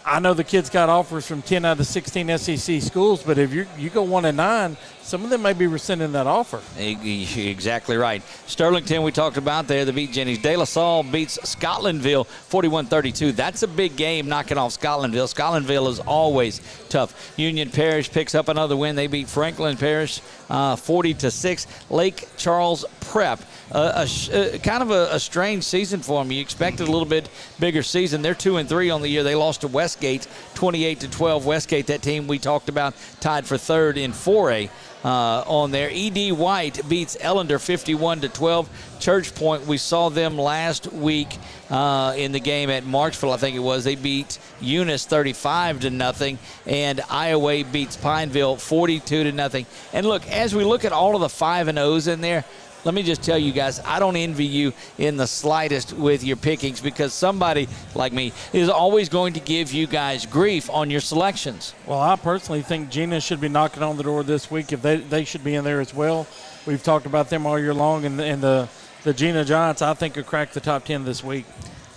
I know the kids got offers from 10 out of 16 SEC schools, but if you go 1-9, some of them may be rescinding that offer. Exactly right. Sterlington, we talked about there, the beat Jennings. De La Salle beats Scotlandville 41-32. That's a big game, knocking off Scotlandville. Scotlandville is always tough. Union Parish picks up another win. They beat Franklin Parish 40-6. Lake Charles Prep. Kind of a strange season for them. You expected a little bit bigger season. They're 2-3 on the year. They lost to Westgate 28-12. Westgate, that team we talked about, tied for third in 4A on there. E.D. White beats Ellender 51-12. Church Point, we saw them last week in the game at Marksville, I think it was. They beat Eunice 35-0, and Iowa beats Pineville 42-0. And look, as we look at all of the 5-0s in there, let me just tell you guys, I don't envy you in the slightest with your pickings, because somebody like me is always going to give you guys grief on your selections. Well, I personally think Gina should be knocking on the door this week. If they should be in there as well. We've talked about them all year long, and the Gina Giants, I think, could crack the top 10 this week.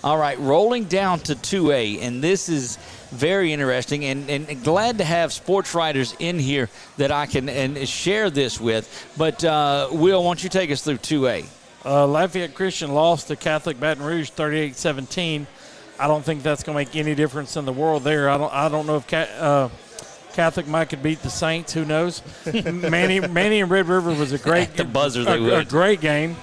All right, rolling down to 2A, and this is very interesting, and glad to have sports writers in here that I can share this with. But, Will, why don't you take us through 2A? Lafayette Christian lost to Catholic Baton Rouge 38-17. I don't think that's going to make any difference in the world there. I don't know if Catholic might could beat the Saints. Who knows? Manny and Red River was a great the buzzer they would. A great game.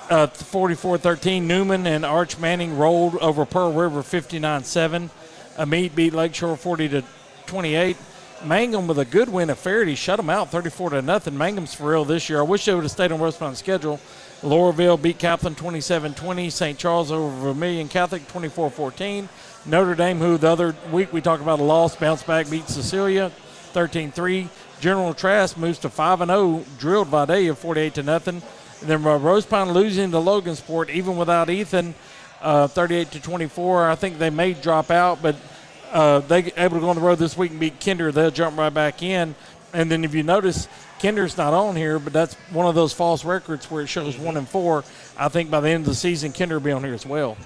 44-13. Newman and Arch Manning rolled over Pearl River 59-7. Amite beat Lakeshore 40-28. Mangum with a good win at Faraday shut them out 34-0. Mangum's for real this year. I wish they would have stayed on West Mountain schedule. Laurelville beat Kaplan 27-20. St. Charles over Vermilion Catholic 24-14. Notre Dame, who the other week we talked about a loss, bounced back, beat Cecilia 13-3. General Trask moves to 5-0, drilled Vidalia 48-0. Then Rose Pine losing to Logansport, even without Ethan, 38-24. I think they may drop out, but they able to go on the road this week and beat Kinder. They'll jump right back in. And then if you notice, Kinder's not on here, but that's one of those false records where it shows 1-4. I think by the end of the season, Kinder will be on here as well.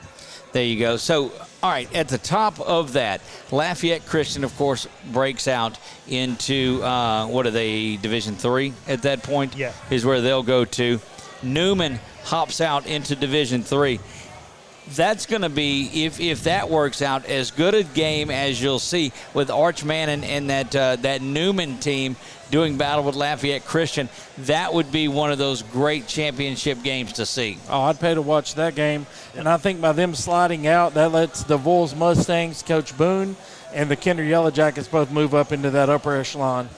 There you go. So, all right, at the top of that, Lafayette Christian, of course, breaks out into, what are they, Division III at that point? Yeah. Is where they'll go to. Newman hops out into Division III. That's going to be, if that works out, as good a game as you'll see with Arch Manning and that Newman team doing battle with Lafayette Christian. That would be one of those great championship games to see. Oh, I'd pay to watch that game. And I think by them sliding out, that lets the Vols Mustangs, Coach Boone, and the Kinder Yellow Jackets both move up into that upper echelon.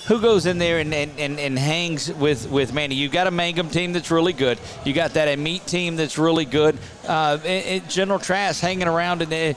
Who goes in there and hangs with Manny? You've got a Mangum team that's really good. You got that Amite team that's really good. General Trask hanging around in there.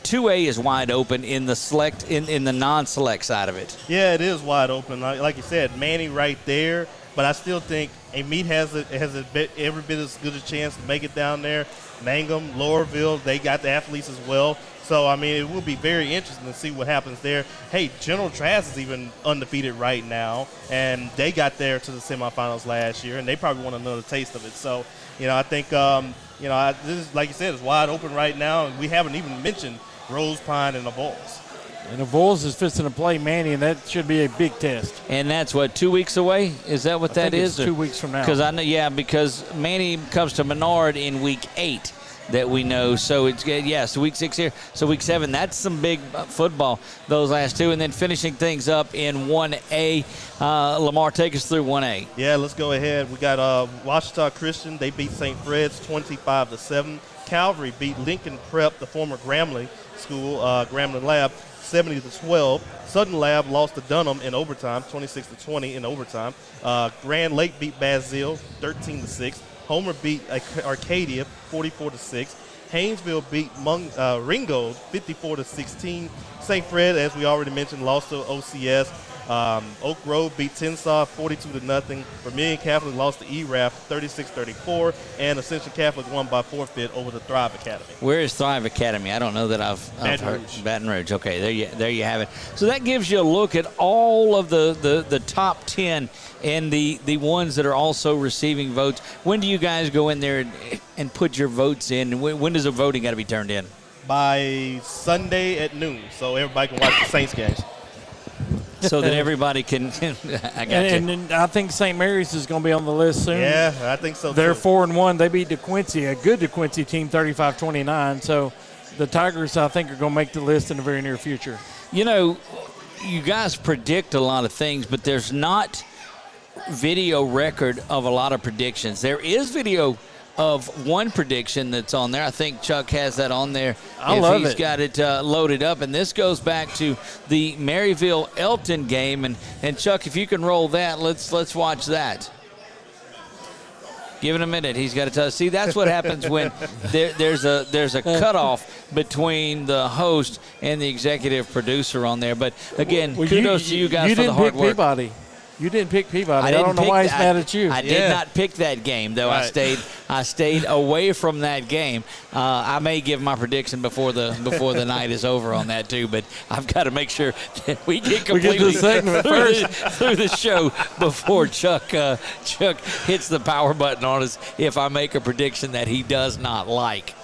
2A is wide open in the select in the non-select side of it. Yeah, it is wide open. Like you said, Manny right there. But I still think Amite has every bit as good a chance to make it down there. Mangum, Laurelville, they got the athletes as well. So, I mean, it will be very interesting to see what happens there. Hey, General Trask is even undefeated right now, and they got there to the semifinals last year, and they probably want another taste of it. So, I think, this is, like you said, it's wide open right now, and we haven't even mentioned Rose Pine and the Vols. And the Vols is fixing to play Manny, and that should be a big test. And that's, 2 weeks away? Is that what that is? It's 2 weeks from now. Because I know, because Manny comes to Menard in week 8. That we know. So it's so week 6 here. So week 7, that's some big football, those last two. And then finishing things up in 1A. LaMar, take us through 1A. Yeah, let's go ahead. We got Washita Christian. They beat St. Fred's 25-7. Calvary beat Lincoln Prep, the former Grambling school, Grambling Lab, 70-12. Sutton Lab lost to Dunham in overtime, 26-20 in overtime. Grand Lake beat Basile, 13-6. Homer beat Arcadia 44-6. Haynesville beat Ringgold 54-16. St. Fred, as we already mentioned, lost to OCS. Oak Grove beat Tensas 42-0. Vermilion Catholic lost to ERAF 36-34, and Ascension Catholic won by forfeit over the Thrive Academy. Where is Thrive Academy? I don't know that I've heard. Baton Rouge. Okay, there you have it. So that gives you a look at all of the top 10 and the ones that are also receiving votes. When do you guys go in there and put your votes in? When does the voting got to be turned in? By Sunday at noon, so everybody can watch the Saints games. So that everybody can. I got you. And I think St. Mary's is going to be on the list soon. Yeah, I think so. They're too. 4-1. They beat DeQuincy, a good DeQuincy team, 35-29. So the Tigers, I think, are going to make the list in the very near future. You know, you guys predict a lot of things, but there's not video record of a lot of predictions. There is video of one prediction that's on there. I think Chuck has that on there. I love it. He's got it loaded up. And this goes back to the Maryville-Elton game. And Chuck, if you can roll that, let's watch that. Give it a minute. He's got to tell us. See, that's what happens when there's a cutoff between the host and the executive producer on there. But, again, kudos to you guys for the hard work. Peabody. You didn't pick Peabody. I don't know why he's mad at you. I did not pick that game, though. Right. I stayed away from that game. I may give my prediction before the night is over on that too, but I've got to make sure that we get completely through the show before Chuck hits the power button on us if I make a prediction that he does not like.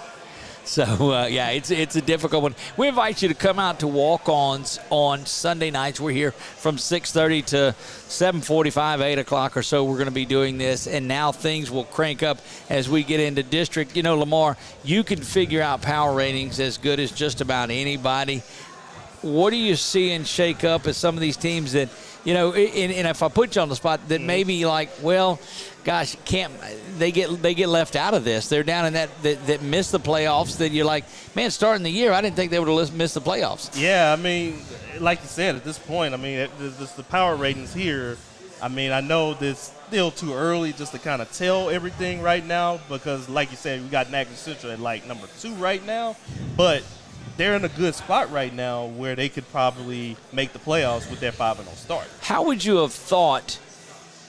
So, it's a difficult one. We invite you to come out to walk-ons on Sunday nights. We're here from 6:30 to 7:45, 8 o'clock or so. We're going to be doing this, and now things will crank up as we get into district. You know, LaMar, you can figure out power ratings as good as just about anybody. What do you see and shake up as some of these teams that, you know, and if I put you on the spot, that maybe like, well, gosh, they get left out of this. They're down in that miss the playoffs. That you're like, man, starting the year, I didn't think they would have missed the playoffs. Yeah, I mean, like you said, at this point, I mean, the power ratings here. I mean, I know this still too early just to kind of tell everything right now because, like you said, we got Natchez Central at like number 2 right now, but they're in a good spot right now where they could probably make the playoffs with their 5-0 start. How would you have thought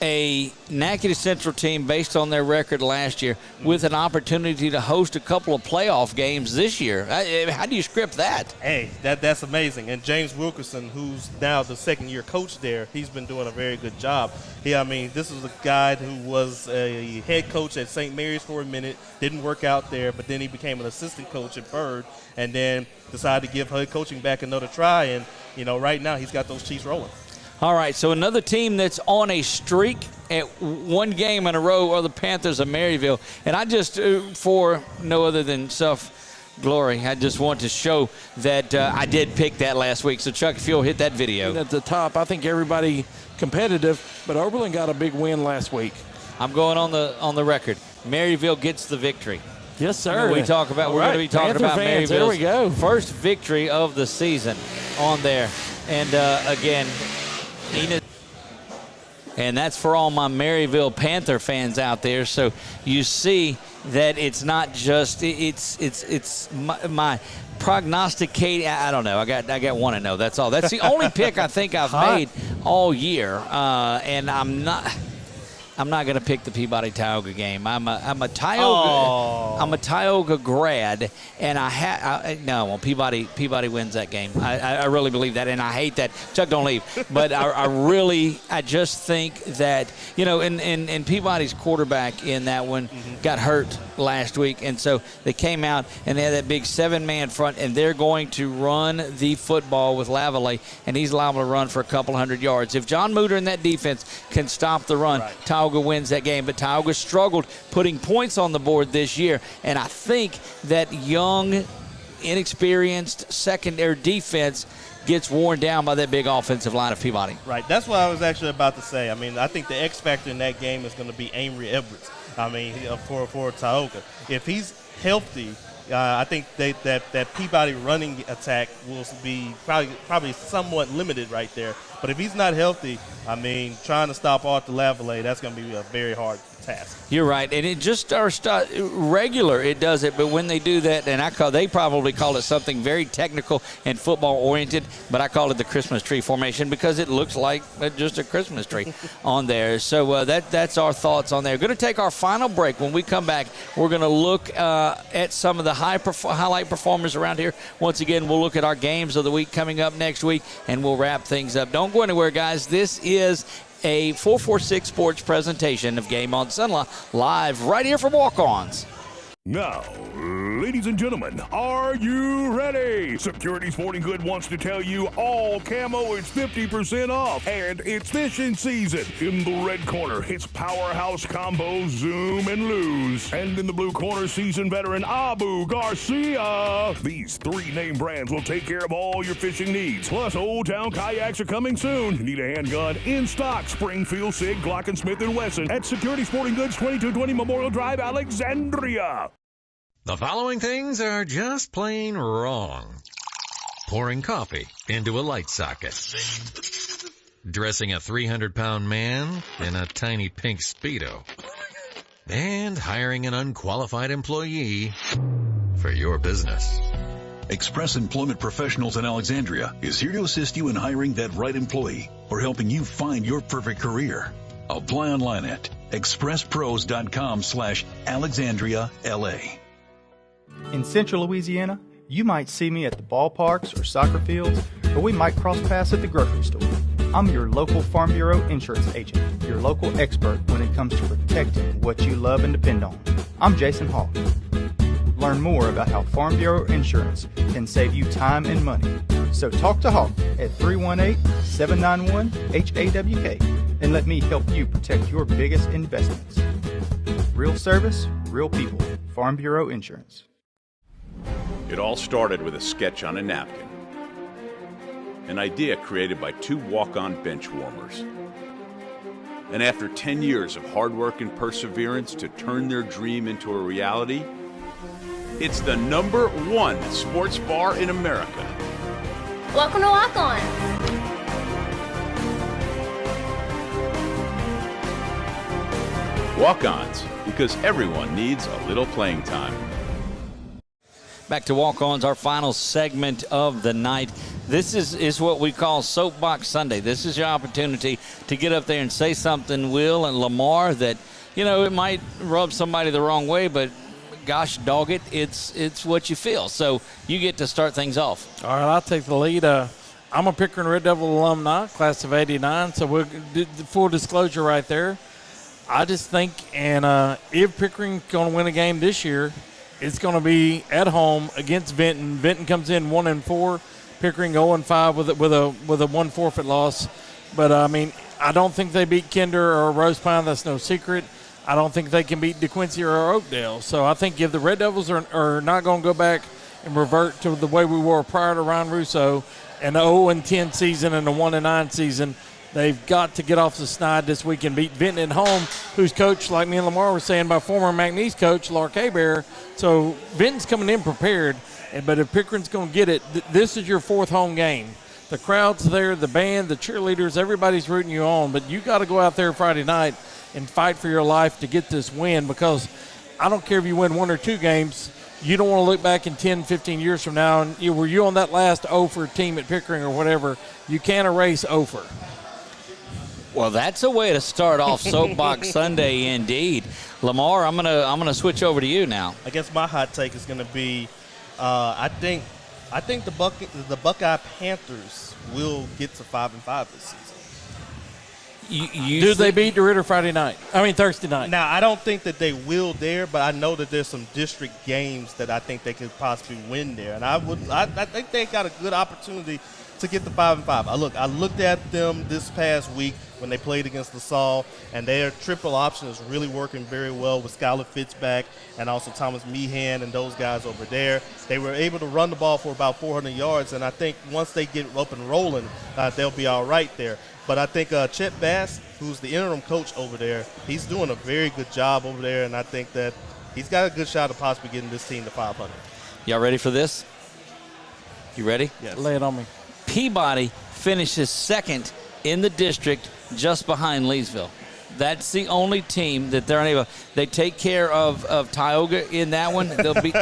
a Natchez Central team, based on their record last year, with an opportunity to host a couple of playoff games this year? How do you script that? Hey, that's amazing. And James Wilkerson, who's now the second-year coach there, he's been doing a very good job. I mean, this is a guy who was a head coach at St. Mary's for a minute, didn't work out there, but then he became an assistant coach at Byrd, and then decided to give head coaching back another try. And, you know, right now he's got those Chiefs rolling. All right, so another team that's on a streak at one game in a row are the Panthers of Maryville. And I just, for no other than self-glory, I just want to show that I did pick that last week. So, Chuck, if you'll hit that video. At the top, I think everybody competitive, but Oberlin got a big win last week. I'm going on the record. Maryville gets the victory. Yes, sir. We're going to be talking about Maryville's there we go. First victory of the season on there. And, again, and that's for all my Maryville Panther fans out there. So you see that it's not just it's my prognosticating. I don't know. I got 1-0. That's all. That's the only pick I think I've made all year, and I'm not going to pick the Peabody-Tioga game. I'm a Tioga grad, and Peabody wins that game. I really believe that, and I hate that. Chuck, don't leave. But I just think that, you know, and Peabody's quarterback in that one got hurt last week, and so they came out and they had that big 7-man front, and they're going to run the football with Lavallee, and he's liable to run for a couple hundred yards. If John Mooter and that defense can stop the run, right, Tioga wins that game. But Tioga struggled putting points on the board this year, and I think that young, inexperienced secondary defense gets worn down by that big offensive line of Peabody. Right. That's what I was actually about to say. I mean, I think the X factor in that game is going to be Amory Edwards. I mean, for Tioga, if he's healthy, I think that Peabody running attack will be probably somewhat limited right there. But if he's not healthy, I mean, trying to stop Arthur Lavallee, that's going to be a very hard task. You're right, and it just starts regular. It does it, but when they do that, and they probably call it something very technical and football oriented, but I call it the Christmas tree formation because it looks like just a Christmas tree on there. So that's our thoughts on there. Going to take our final break. When we come back, we're going to look at some of the highlight performers around here. Once again, we'll look at our games of the week coming up next week, and we'll wrap things up. Don't go anywhere, guys. This is a 446 Sports presentation of Game on CENLA, live right here from Walk-Ons. Now, ladies and gentlemen, are you ready? Security Sporting Goods wants to tell you all camo is 50% off, and it's fishing season. In the red corner, it's Powerhouse Combo, Zoom, and Lose. And in the blue corner, seasoned veteran Abu Garcia. These 3 name brands will take care of all your fishing needs. Plus, Old Town Kayaks are coming soon. Need a handgun? In stock, Springfield, Sig, Glock, and Smith & Wesson at Security Sporting Goods, 2220 Memorial Drive, Alexandria. The following things are just plain wrong. Pouring coffee into a light socket. Dressing a 300-pound man in a tiny pink Speedo. And hiring an unqualified employee for your business. Express Employment Professionals in Alexandria is here to assist you in hiring that right employee or helping you find your perfect career. Apply online at expresspros.com/AlexandriaLA. In Central Louisiana, you might see me at the ballparks or soccer fields, or we might cross paths at the grocery store. I'm your local Farm Bureau insurance agent, your local expert when it comes to protecting what you love and depend on. I'm Jason Hawk. Learn more about how Farm Bureau insurance can save you time and money. So talk to Hawk at 318-791-HAWK and let me help you protect your biggest investments. Real service, real people. Farm Bureau Insurance. It all started with a sketch on a napkin. An idea created by 2 walk-on bench warmers. And after 10 years of hard work and perseverance to turn their dream into a reality, it's the #1 sports bar in America. Welcome to Walk On. Walk-ons, because everyone needs a little playing time. Back to Walk-Ons, our final segment of the night. This is what we call Soapbox Sunday. This is your opportunity to get up there and say something, Will and LaMar, that, it might rub somebody the wrong way, but gosh dog it, it's what you feel. So you get to start things off. All right, I'll take the lead. I'm a Pickering Red Devil alumni, class of '89, so we'll do the full disclosure right there. I just think, and if Pickering's going to win a game this year, it's going to be at home against Vinton. Vinton comes in 1-4. Pickering 0-5 with a 1 forfeit loss. But I don't think they beat Kinder or Rose Pine. That's no secret. I don't think they can beat DeQuincy or Oakdale. So I think if the Red Devils are not going to go back and revert to the way we were prior to Ron Russo, an 0-10 season and a 1-9 season, they've got to get off the snide this week and beat Vinton at home, who's coached, like me and LaMar were saying, by former McNeese coach Lark Hebert. So Vinton's coming in prepared, but if Pickering's going to get it, this is your 4th home game. The crowd's there, the band, the cheerleaders, everybody's rooting you on, but you got to go out there Friday night and fight for your life to get this win, because I don't care if you win 1 or 2 games, you don't want to look back in 10, 15 years from now and were you on that last 0-for team at Pickering or whatever. You can't erase 0-for. Well, that's a way to start off Soapbox Sunday indeed. LaMar, I'm gonna switch over to you now. I guess my hot take is going to be, I think the Buckeye Panthers will get to 5-5 this season. Do they beat DeRidder Thursday night? Now, I don't think that they will there, but I know that there's some district games that I think they could possibly win there, and I think they got a good opportunity to get the 5-5. I looked at them this past week when they played against LaSalle, and their triple option is really working very well with Skylar Fitzback and also Thomas Meehan and those guys over there. They were able to run the ball for about 400 yards, and I think once they get up and rolling, they'll be all right there. But I think Chet Bass, who's the interim coach over there, he's doing a very good job over there, and I think that he's got a good shot of possibly getting this team to 500. Y'all ready for this? You ready? Yes. Lay it on me. Peabody finishes 2nd in the district, just behind Leesville. That's the only team that they're unable. They take care of Tioga in that one. They'll be.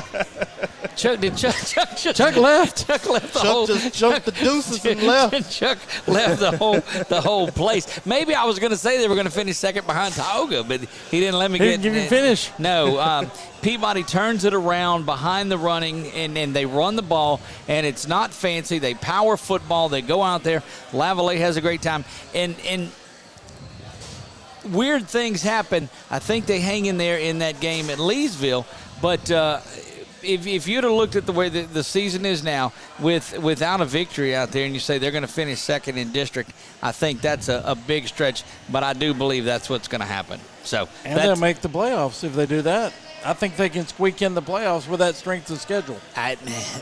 Chuck left. Chuck left the whole. Just jumped the deuces and left. Chuck left the whole place. Maybe I was going to say they were going to finish second behind Tioga, but he didn't let me He didn't give you finish. No. Peabody turns it around behind the running, and they run the ball, and it's not fancy. They power football. They go out there. Lavallee has a great time, and weird things happen. I think they hang in there in that game at Leesville, but if you'd have looked at the way the season is now without a victory out there and you say they're going to finish second in district, I think that's a big stretch, but I do believe that's what's going to happen. So and they'll make the playoffs if they do that. I think they can squeak in the playoffs with that strength of schedule.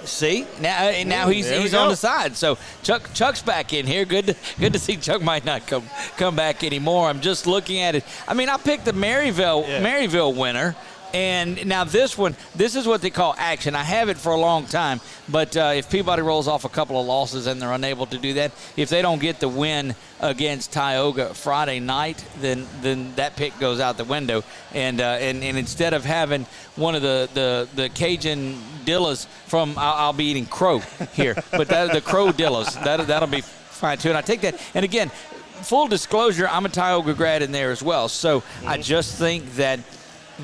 See, now he's on the side. So Chuck's back in here. Good to see Chuck might not come back anymore. I'm just looking at it. I mean, I picked the Maryville winner. And now this is what they call action. I have it for a long time, but if Peabody rolls off a couple of losses and they're unable to do that, if they don't get the win against Tioga Friday night, then that pick goes out the window. And instead of having one of the Cajun Dillas from, I'll be eating crow here, but the crow Dillas, that'll be fine too. And I take that. And again, full disclosure, I'm a Tioga grad in there as well. So I just think that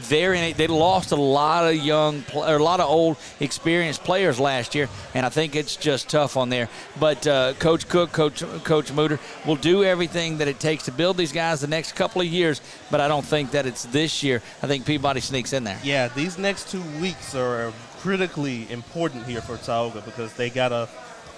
they lost a lot of old experienced players last year, and I think it's just tough on there. But Coach Cook, Coach Mooter will do everything that it takes to build these guys the next couple of years, but I don't think that it's this year. I think Peabody sneaks in there. Yeah, these next 2 weeks are critically important here for Tioga because they got to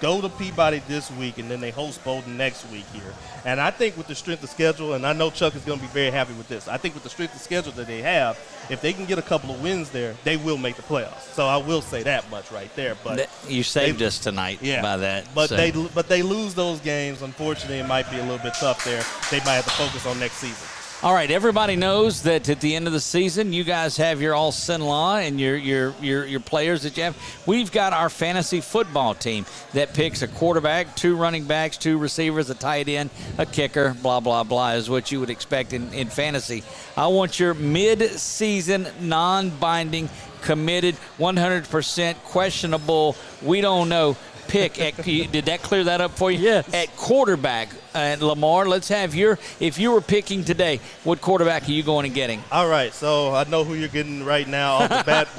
go to Peabody this week, and then they host Bowdoin next week here. And I think with the strength of schedule, and I know Chuck is going to be very happy with this, I think with the strength of schedule that they have, if they can get a couple of wins there, they will make the playoffs. So I will say that much right there. But you saved us tonight by that. But they lose those games. Unfortunately, it might be a little bit tough there. They might have to focus on next season. All right, everybody knows that at the end of the season, you guys have your All CENLA and your players that you have. We've got our fantasy football team that picks a quarterback, 2 running backs, 2 receivers, a tight end, a kicker, blah, blah, blah, is what you would expect in fantasy. I want your mid-season, non-binding, committed, 100% questionable, we don't know, pick. Did that clear that up for you? Yes. At quarterback, LaMar, let's have if you were picking today, what quarterback are you going and getting? All right, so I know who you're getting right now off the bat,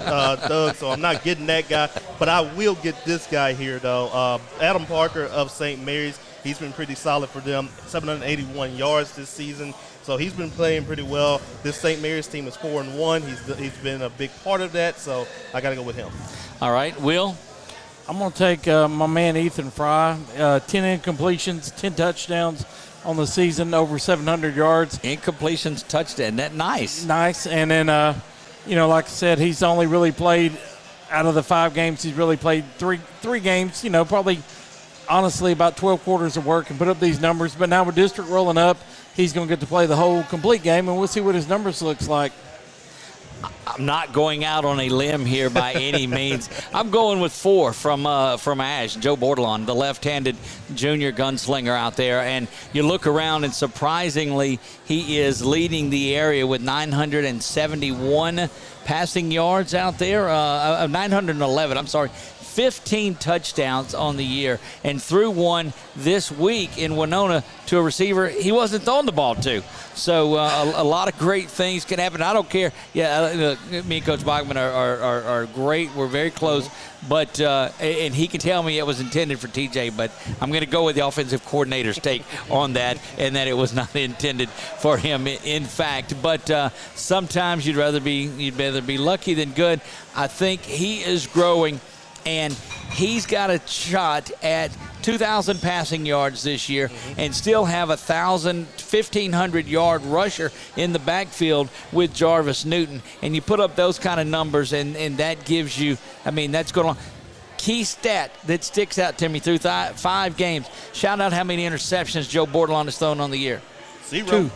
Doug, so I'm not getting that guy, but I will get this guy here, though. Adam Parker of St. Mary's. He's been pretty solid for them, 781 yards this season. So he's been playing pretty well. This St. Mary's team is 4-1. He's been a big part of that, so I got to go with him. All right, Will? I'm going to take my man Ethan Fry, 10 incompletions, 10 touchdowns on the season, over 700 yards. Incompletions, touchdown. That nice. Nice. And then, like I said, he's only really played out of the 5 games. He's really played three games, probably honestly about 12 quarters of work and put up these numbers. But now with district rolling up, he's going to get to play the whole complete game, and we'll see what his numbers looks like. I'm not going out on a limb here by any means. I'm going with 4 from Ash, Joe Bordelon, the left-handed junior gunslinger out there. And you look around, and surprisingly, he is leading the area with 971 passing yards out there. 911, I'm sorry. 15 touchdowns on the year, and threw one this week in Winona to a receiver he wasn't throwing the ball to. So a lot of great things can happen. I don't care. Yeah, me and Coach Bachman are great. We're very close. But and he can tell me it was intended for TJ, but I'm going to go with the offensive coordinator's take on that, and that it was not intended for him, in fact. But sometimes you'd rather be lucky than good. I think he is growing, and he's got a shot at 2,000 passing yards this year and still have 1,500-yard rusher in the backfield with Jarvis Newton. And you put up those kind of numbers, and that gives you, that's going on. Key stat that sticks out to me through 5 games. Shout out how many interceptions Joe Bordelon has thrown on the year. 0.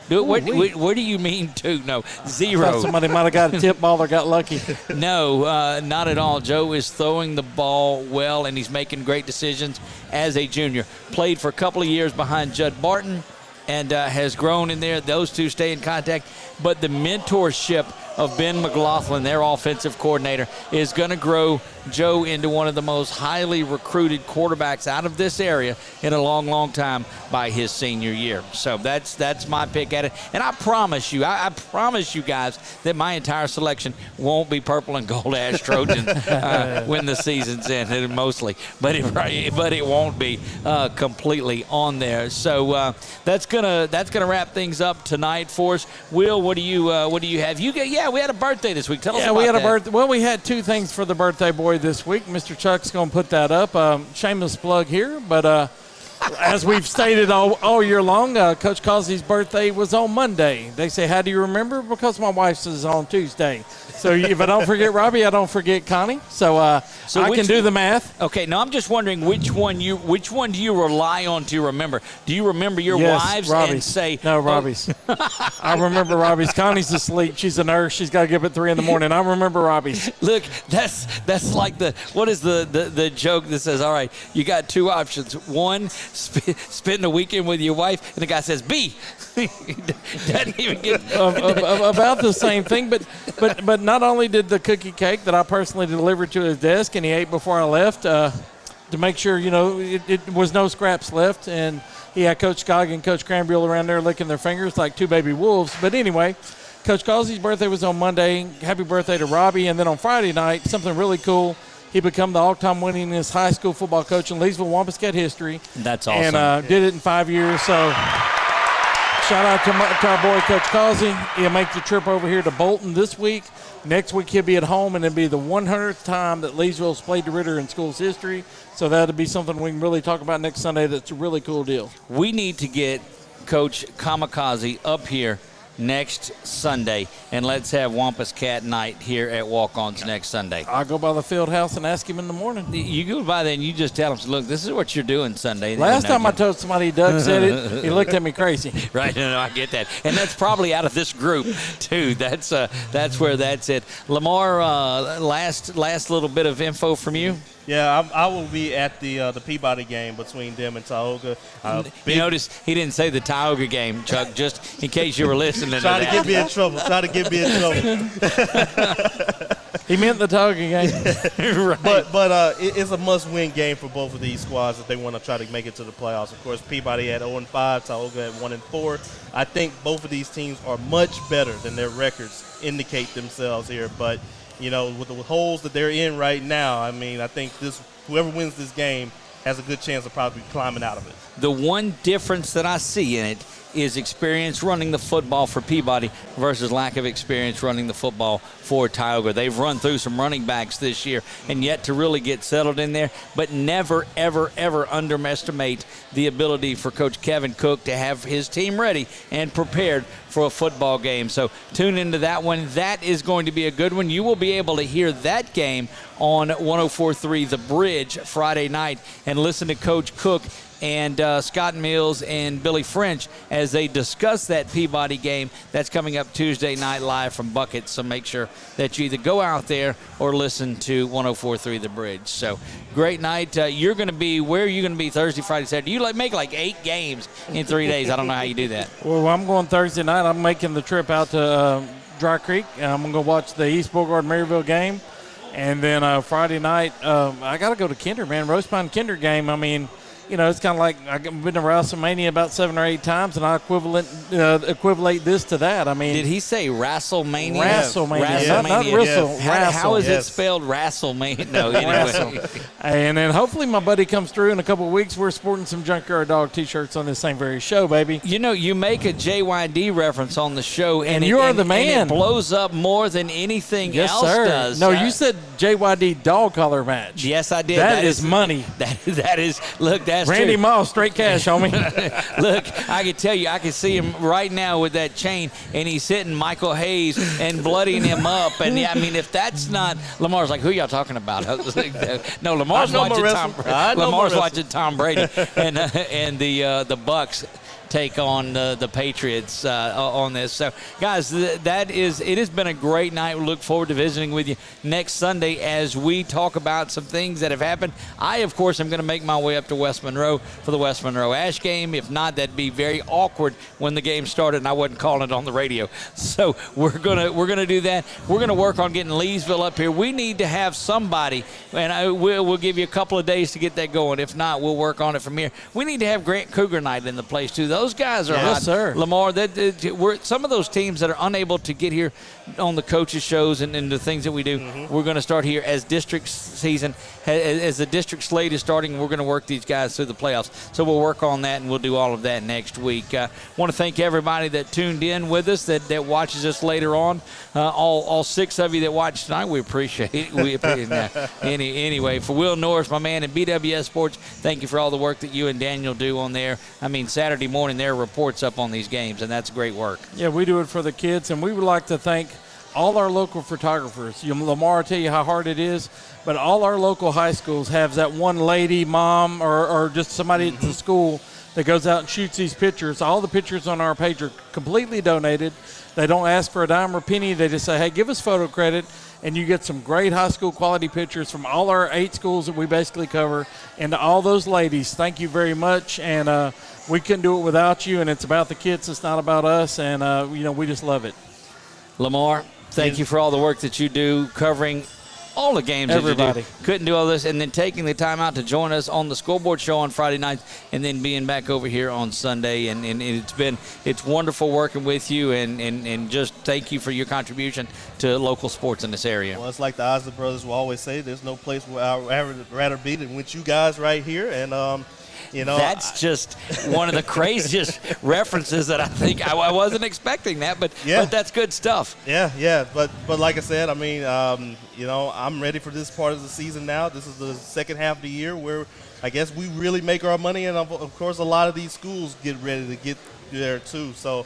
What do you mean 2? No, 0. I thought somebody might have got a tip ball or got lucky. No, not at all. Joe is throwing the ball well, and he's making great decisions as a junior. Played for a couple of years behind Judd Barton, and has grown in there. Those two stay in contact. But the mentorship of Ben McLaughlin, their offensive coordinator, is going to grow Joe into one of the most highly recruited quarterbacks out of this area in a long, long time by his senior year. So that's my pick at it. And I promise you, I promise you guys that my entire selection won't be purple and gold Ash Trojans when the season's in, mostly. But it won't be completely on there. So that's gonna wrap things up tonight for us. Will, what do you have? We had a birthday this week. Tell us about that. We had a birthday. Well, we had two things for the birthday boy this week. Mr. Chuck's going to put that up. Shameless plug here, but as we've stated all year long, Coach Causey's birthday was on Monday. They say, how do you remember? Because my wife's is on Tuesday. So if I don't forget Robbie, I don't forget Connie. So I can do the math. Okay, now I'm just wondering which one do you rely on to remember? Do you remember your wives Robbie's. And say no, Robbie's? I remember Robbie's. Connie's asleep. She's a nurse. She's got to get up at 3 a.m. I remember Robbie's. Look, that's like what is the joke that says, all right, you got two options. One, spend the weekend with your wife, and the guy says B. Doesn't even get about the same thing, but not only did the cookie cake that I personally delivered to his desk and he ate before I left to make sure it was no scraps left, and he had Coach Skog and Coach Cranbury around there licking their fingers like two baby wolves. But anyway, Coach Causey's birthday was on Monday. Happy birthday to Robbie. And then on Friday night, something really cool. He became the all-time winningest high school football coach in Leesville Wampuscat history. That's awesome. And did it in 5 years. So shout out to our boy, Coach Causey. He'll make the trip over here to Bolton this week. Next week, he'll be at home, and it'll be the 100th time that Leesville's played the Ritter in school's history. So that'll be something we can really talk about next Sunday. That's a really cool deal. We need to get Coach Kamikaze up here next Sunday, and let's have Wampus Cat Night here at Walk-Ons next Sunday. I'll go by the field house and ask him in the morning. You go by there and you just tell him, look, this is what you're doing Sunday. Last time I told somebody Doug said it, he looked at me crazy. Right, no, I get that. And that's probably out of this group, too. That's where that's it. LaMar, last little bit of info from you. Yeah, I will be at the Peabody game between them and Tioga. You notice he didn't say the Tioga game, Chuck, just in case you were listening to Trying that. to get me in trouble. He meant the Tioga game. Right. But it's a must-win game for both of these squads if they want to try to make it to the playoffs. Of course, Peabody at 0-5, Tioga at 1-4. I think both of these teams are much better than their records indicate themselves here. But with the holes that they're in right now, I think whoever wins this game has a good chance of probably climbing out of it. The one difference that I see in it is experience running the football for Peabody versus lack of experience running the football for Tioga. They've run through some running backs this year and yet to really get settled in there, but never, ever, ever underestimate the ability for Coach Kevin Cook to have his team ready and prepared for a football game. So tune into that one. That is going to be a good one. You will be able to hear that game on 104.3 The Bridge Friday night and listen to Coach Cook and Scott Mills and Billy French as they discuss that Peabody game. That's coming up Tuesday night live from Bucket, so make sure that you either go out there or listen to 104.3 The Bridge. So great night. You're going to be, where are you going to be Thursday, Friday, Saturday? You make like 8 games in 3 days. I don't know how you do that. Well, I'm going Thursday night. I'm making the trip out to Dry Creek, and I'm going to go watch the East Beauregard-Maryville game. And then Friday night, I got to go to Kinder, man. Rose Pine Kinder game. It's kind of like I've been to WrestleMania about 7 or 8 times, and I equivalate this to that. Did he say WrestleMania? WrestleMania. Not Wrestle. Yes. How is it spelled WrestleMania? No, anyway. And then hopefully my buddy comes through in a couple of weeks. We're sporting some Junkyard Dog T-shirts on this same very show, baby. You make a JYD reference on the show, and you are the man. And it blows up more than anything else does. No, you said JYD dog collar match. Yes, I did. That is money. That is. Look, that's Randy true. Moss, straight cash, homie. Look, I can tell you, I can see him right now with that chain, and he's hitting Michael Hayes and bloodying him up. And if that's not, Lamar's like, who y'all talking about? No, Lamar's watching Tom Brady. Lamar's watching Tom Brady and the Bucks take on the Patriots on this. So, guys, it has been a great night. We look forward to visiting with you next Sunday as we talk about some things that have happened. I, of course, am going to make my way up to West Monroe for the West Monroe Ash game. If not, that'd be very awkward when the game started and I wasn't calling it on the radio. So we're gonna do that. We're gonna work on getting Leesville up here. We need to have somebody, and we'll give you a couple of days to get that going. If not, we'll work on it from here. We need to have Grant Cougar night in the place too. Those guys are hot. Yes, sir. LaMar, we're some of those teams that are unable to get here on the coaches shows and the things that we do. We're going to start here as district season, as the district slate is starting. We're going to work these guys through the playoffs. So we'll work on that, and we'll do all of that next week. Want to thank everybody that tuned in with us, that watches us later on. All 6 of you that watched tonight, we appreciate it. We appreciate that. Anyway, for Will Norris, my man, and BWS Sports, thank you for all the work that you and Daniel do on there. I mean, Saturday morning, there are reports up on these games, and that's great work. Yeah, we do it for the kids, and we would like to thank all our local photographers. LaMar will tell you how hard it is, but all our local high schools have that one lady, mom, or just somebody at the school that goes out and shoots these pictures. All the pictures on our page are completely donated. They don't ask for a dime or penny. They just say, hey, give us photo credit, and you get some great high school quality pictures from all our 8 schools that we basically cover. And to all those ladies, thank you very much. And we couldn't do it without you, and it's about the kids. It's not about us, and, we just love it. LaMar, thank you for all the work that you do covering all the games. Everybody. That you do. Couldn't do all this, and then taking the time out to join us on the scoreboard show on Friday nights, and then being back over here on Sunday. And it's wonderful working with you, and just thank you for your contribution to local sports in this area. Well, it's like the Osler brothers will always say, there's no place where I'd rather be than with you guys right here. And that's just one of the craziest references that I think I wasn't expecting that, but that's good stuff. Yeah. But like I said, I mean, I'm ready for this part of the season now. This is the second half of the year where I guess we really make our money, and of course a lot of these schools get ready to get there too. So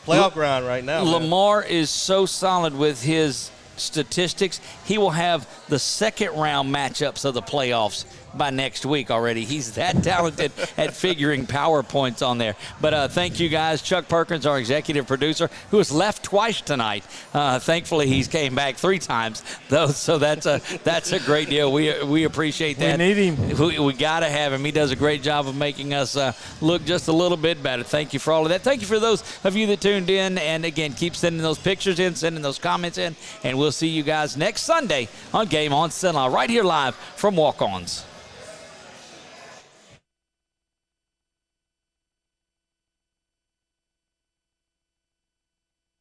playoff ground right now. LaMar is so solid with his statistics. He will have the second round matchups of the playoffs by next week already. He's that talented at figuring PowerPoints on there. But thank you guys. Chuck Perkins, our executive producer, who has left twice tonight. Thankfully, he's came back 3 times, though. So that's a great deal. We appreciate that. We need him. We got to have him. He does a great job of making us look just a little bit better. Thank you for all of that. Thank you for those of you that tuned in. And again, keep sending those pictures in, sending those comments in, and we'll see you guys next Sunday on Game on CENLA, right here live from Walk-Ons.